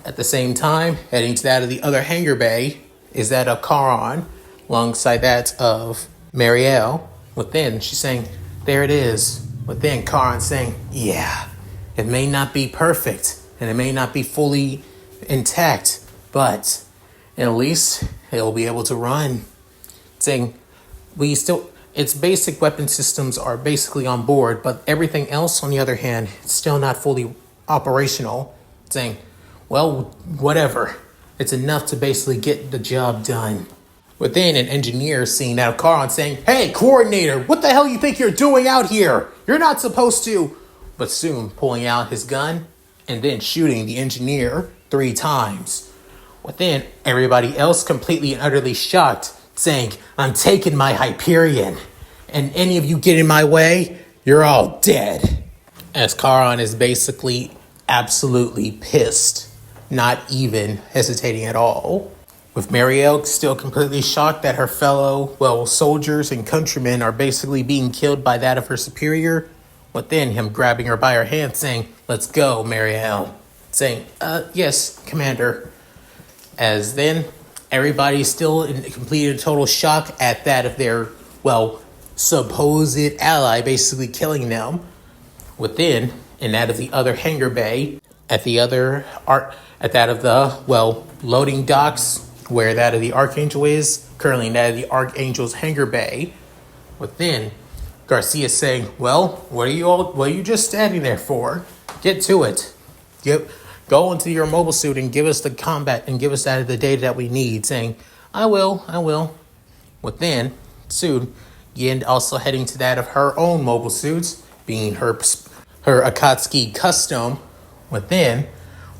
At the same time, heading to that of the other hangar bay, is that of Charon, alongside that of Marielle. Within, she's saying, there it is. Within, Charon saying, yeah, it may not be perfect, and it may not be fully intact, but at least it'll be able to run. Saying, its basic weapon systems are basically on board, but everything else, on the other hand, it's still not fully operational. Saying, well, whatever. It's enough to basically get the job done. Within, an engineer seeing that of Charon saying, hey, coordinator, what the hell you think you're doing out here? You're not supposed to. But soon pulling out his gun and then shooting the engineer 3 times. Within, everybody else completely and utterly shocked, saying, I'm taking my Hyperion, and any of you get in my way, you're all dead. As Charon is basically absolutely pissed, not even hesitating at all. With Marielle still completely shocked that her fellow, soldiers and countrymen are basically being killed by that of her superior. Within, him grabbing her by her hand, saying, let's go, Marielle. Saying, yes, Commander. As then, everybody's still in complete and total shock at that of their, supposed ally basically killing them. Within, and that of the other hangar bay, at that of the, loading docks, where that of the Archangel is, currently that of the Archangel's hangar bay. Within, Garcia saying, what are you just standing there for? Get to it. Go into your mobile suit and give us the combat and give us that of the data that we need. Saying, I will. Within, soon, Yin also heading to that of her own mobile suits, being her Akatsuki custom. Within,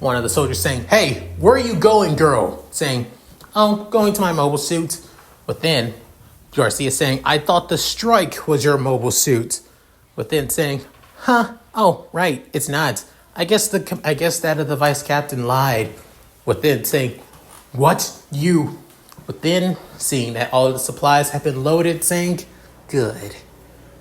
one of the soldiers saying, hey, where are you going, girl? Saying, oh, going to my mobile suit. Within, Garcia saying, I thought the strike was your mobile suit. But then saying, oh, right, it's not. I guess that of the vice captain lied. With then saying, what? You? But then seeing that all of the supplies have been loaded, saying, good.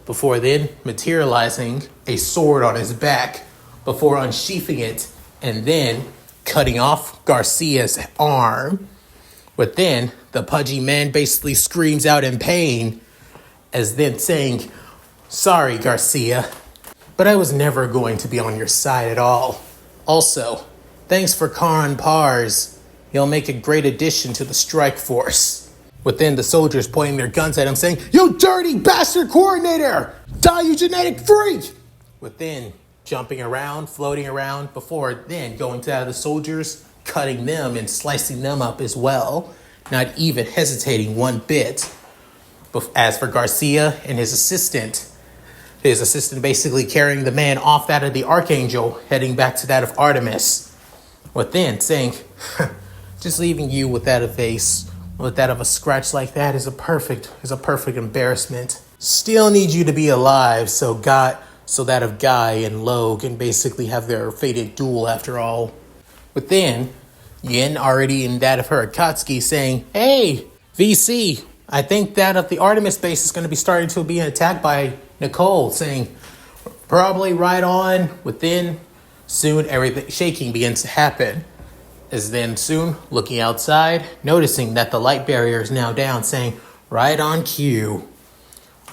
Before then materializing a sword on his back, before unsheathing it, and then cutting off Garcia's arm. But then the pudgy man basically screams out in pain, as then saying, sorry, Garcia, but I was never going to be on your side at all. Also, thanks for Karan Pars. He'll make a great addition to the strike force. Within the soldiers pointing their guns at him saying, you dirty bastard coordinator! Die, you genetic freak! Within jumping around, floating around, before then going to the soldiers, cutting them and slicing them up as well, not even hesitating one bit. As for Garcia and his assistant basically carrying the man off that of the Archangel, heading back to that of Artemis. Within saying, just leaving you with that of a scratch like that is a perfect embarrassment. Still need you to be alive, so that of Guy and Lo can basically have their fated duel after all. But then, Yin already in that of her Akatsuki saying, hey, VC, I think that of the Artemis base is going to be starting to be attacked by Nicole, saying, probably right on. Within, soon everything shaking begins to happen. As then soon, looking outside, noticing that the light barrier is now down, saying, right on cue.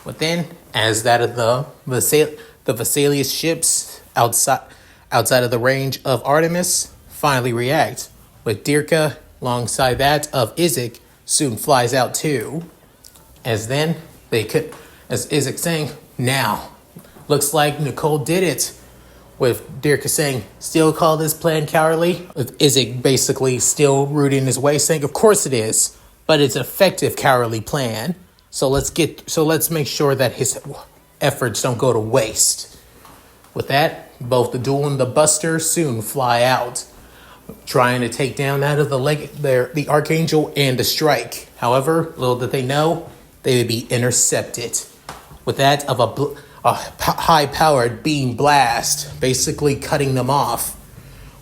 But then, as that of the Vesalius ships outside of the range of Artemis finally react, with Dirka alongside that of Isaac soon flies out too. As Isaac saying, now, looks like Nicole did it. With Dirka saying, still call this plan cowardly? With Isaac basically still rooting his way, saying, of course it is, but it's an effective cowardly plan. So let's make sure that his efforts don't go to waste. With that, both the Duel and the Buster soon fly out, trying to take down that of the Archangel and the Strike. However, little did they know, they would be intercepted. With that of a high-powered beam blast, basically cutting them off.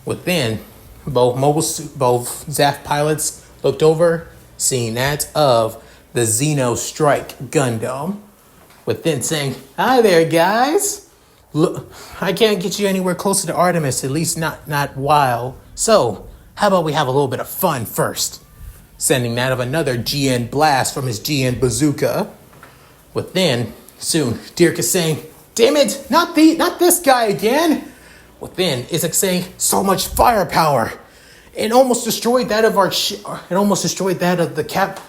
Within, both Zaf pilots looked over, seeing that of the Xeno Strike Gundam. Within saying, hi there, guys. Look, I can't get you anywhere closer to Artemis, at least not while. So, how about we have a little bit of fun first? Sending that of another GN blast from his GN bazooka. Within, soon, Dirk is saying, damn it, not this guy again. Within, Isaac saying, so much firepower. It almost destroyed that of the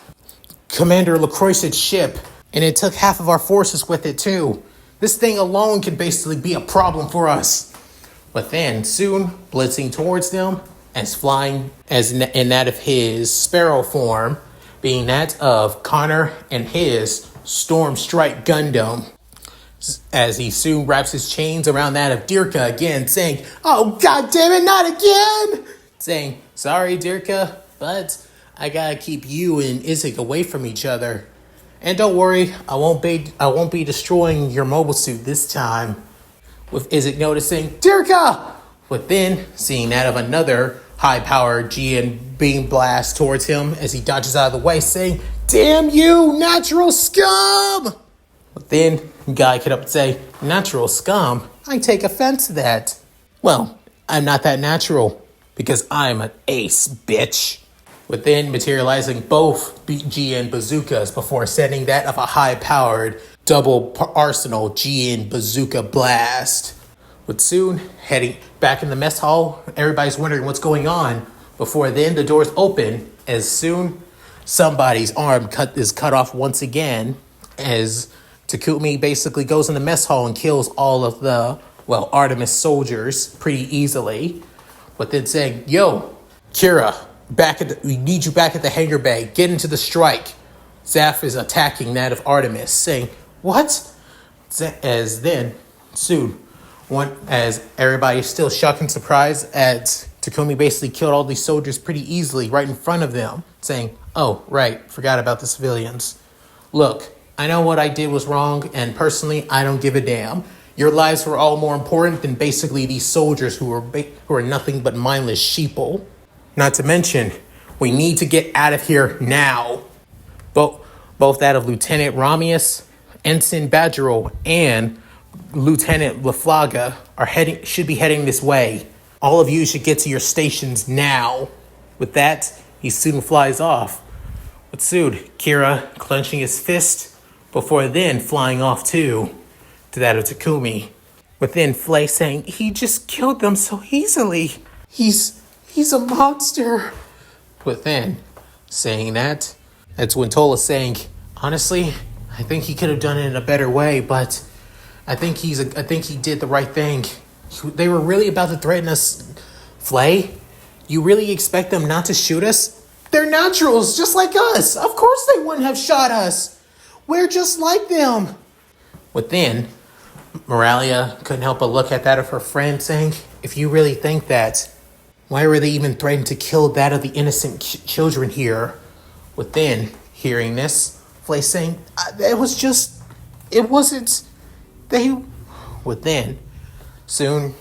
Commander LaCroix's ship. And it took half of our forces with it too. This thing alone can basically be a problem for us. But then, soon, blitzing towards them, as flying in that of his Sparrow form, being that of Connor and his Storm Strike Gundam. As he soon wraps his chains around that of Dirka again, saying, oh, god damn it, not again! Saying, sorry, Dirka, but I gotta keep you and Isaac away from each other. And don't worry, I won't be destroying your mobile suit this time. With Isaac noticing, Dirka! But then, seeing that of another high-powered GN beam blast towards him as he dodges out of the way, saying, damn you, natural scum! But then, Guy could up and say, natural scum? I take offense to that. Well, I'm not that natural, because I'm an ace, bitch. Within materializing both GN bazookas before sending that of a high-powered double arsenal GN bazooka blast. But soon, heading back in the mess hall, everybody's wondering what's going on. Before then, the doors open, as soon somebody's arm is cut off once again, as Takumi basically goes in the mess hall and kills all of the, Artemis soldiers pretty easily. But then saying, yo, Kira, we need you back at the hangar bay. Get into the strike. Zaf is attacking that of Artemis, saying, what? As then, soon, as everybody's still shocked and surprised, as Takumi basically killed all these soldiers pretty easily right in front of them, saying, oh, right, forgot about the civilians. Look, I know what I did was wrong, and personally, I don't give a damn. Your lives were all more important than basically these soldiers who are nothing but mindless sheeple. Not to mention, we need to get out of here now. Both that of Lieutenant Ramius, Ensign Badgerel, and Lieutenant Laflaga should be heading this way. All of you should get to your stations now. With that, he soon flies off. With soon, Kira clenching his fist, before then flying off too, to that of Takumi. With then Flay saying, he just killed them so easily. He's a monster. With then saying that's when Tola's saying, honestly, I think he could have done it in a better way, but I think he did the right thing. They were really about to threaten us. Flay, you really expect them not to shoot us? They're naturals, just like us. Of course they wouldn't have shot us. We're just like them. Within, Moralia couldn't help but look at that of her friend, saying, if you really think that, why were they even threatening to kill that of the innocent children here? Within, hearing this, Flay saying, Within, soon,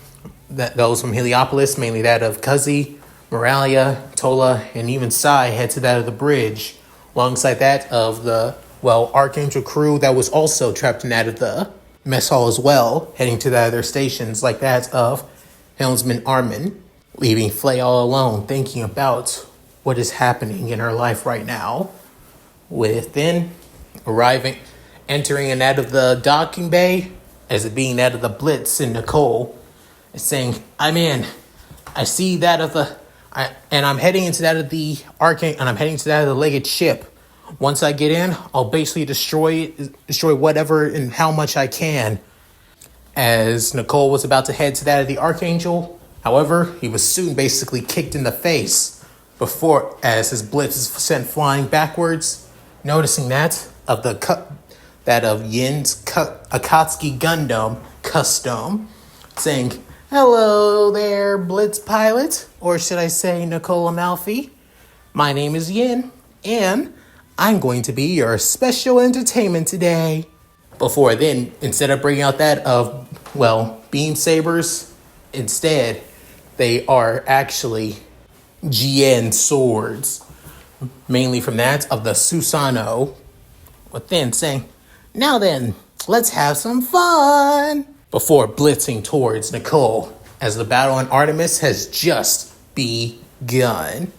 those from Heliopolis, mainly that of Kuzi, Moralia, Tola, and even Sai head to that of the bridge, alongside that of the, Archangel crew that was also trapped in that of the mess hall as well, heading to that of their stations, like that of Helmsman Armin, leaving Flay all alone, thinking about what is happening in her life right now. Within, entering in that of the docking bay, as it being that of the Blitz and Nicole, and saying, I'm in. I see that of and I'm heading into that of the Archangel, and I'm heading to that of the Legged ship. Once I get in, I'll basically destroy whatever and how much I can. As Nicole was about to head to that of the Archangel, however, he was soon basically kicked in the face as his Blitz is sent flying backwards, noticing that of Yin's Akatsuki Gundam custom, saying, hello there, Blitz pilot, or should I say Nicole Amalfi? My name is Yin, and I'm going to be your special entertainment today. Before then, instead of bringing out that of, beam sabers, instead, they are actually GN swords, mainly from that of the Susano, with then saying, now then, let's have some fun, before blitzing towards Nicole, as the battle on Artemis has just begun.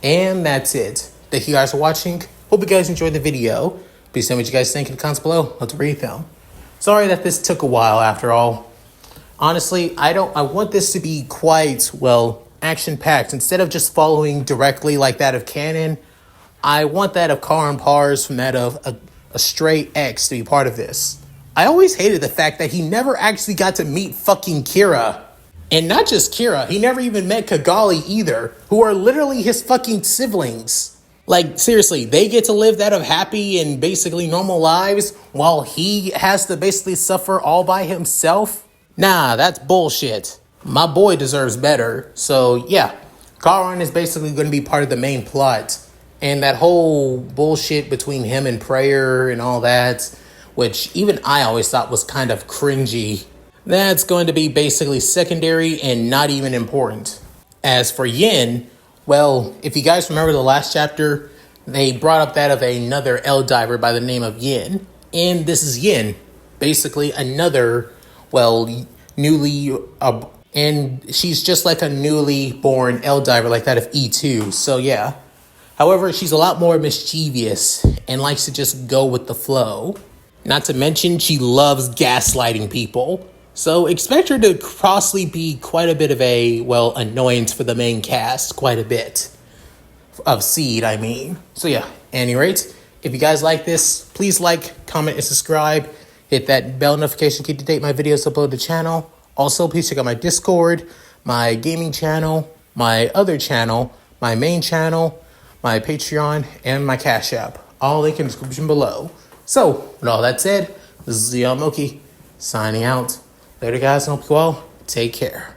And that's it. Thank you guys for watching. Hope you guys enjoyed the video. Please tell me what you guys think in the comments below. Let's read them. Sorry that this took a while after all. Honestly, I want this to be quite, action-packed. Instead of just following directly like that of canon, I want that of Karan Pars from that of a Stray X to be part of this. I always hated the fact that he never actually got to meet fucking Kira. And not just Kira, he never even met Kigali either, who are literally his fucking siblings. Like, seriously, they get to live that of happy and basically normal lives while he has to basically suffer all by himself? Nah, that's bullshit. My boy deserves better. So, yeah, Karan is basically going to be part of the main plot. And that whole bullshit between him and Prayer and all that, which even I always thought was kind of cringy, that's going to be basically secondary and not even important. As for Yin, if you guys remember the last chapter, they brought up that of another L diver by the name of Yin. And this is Yin, basically another, and she's just like a newly born L diver like that of E2, so yeah. However, she's a lot more mischievous and likes to just go with the flow. Not to mention, she loves gaslighting people. So expect her to possibly be quite a bit of a, annoyance for the main cast. Quite a bit. Of Seed, I mean. So yeah, at any rate, if you guys like this, please like, comment, and subscribe. Hit that bell notification, keep to date my videos upload to the channel. Also, please check out my Discord, my gaming channel, my other channel, my main channel, my Patreon, and my Cash App. All link in the description below. So, with all that said, this is Yamoki, signing out. Later, guys, and hope you all take care.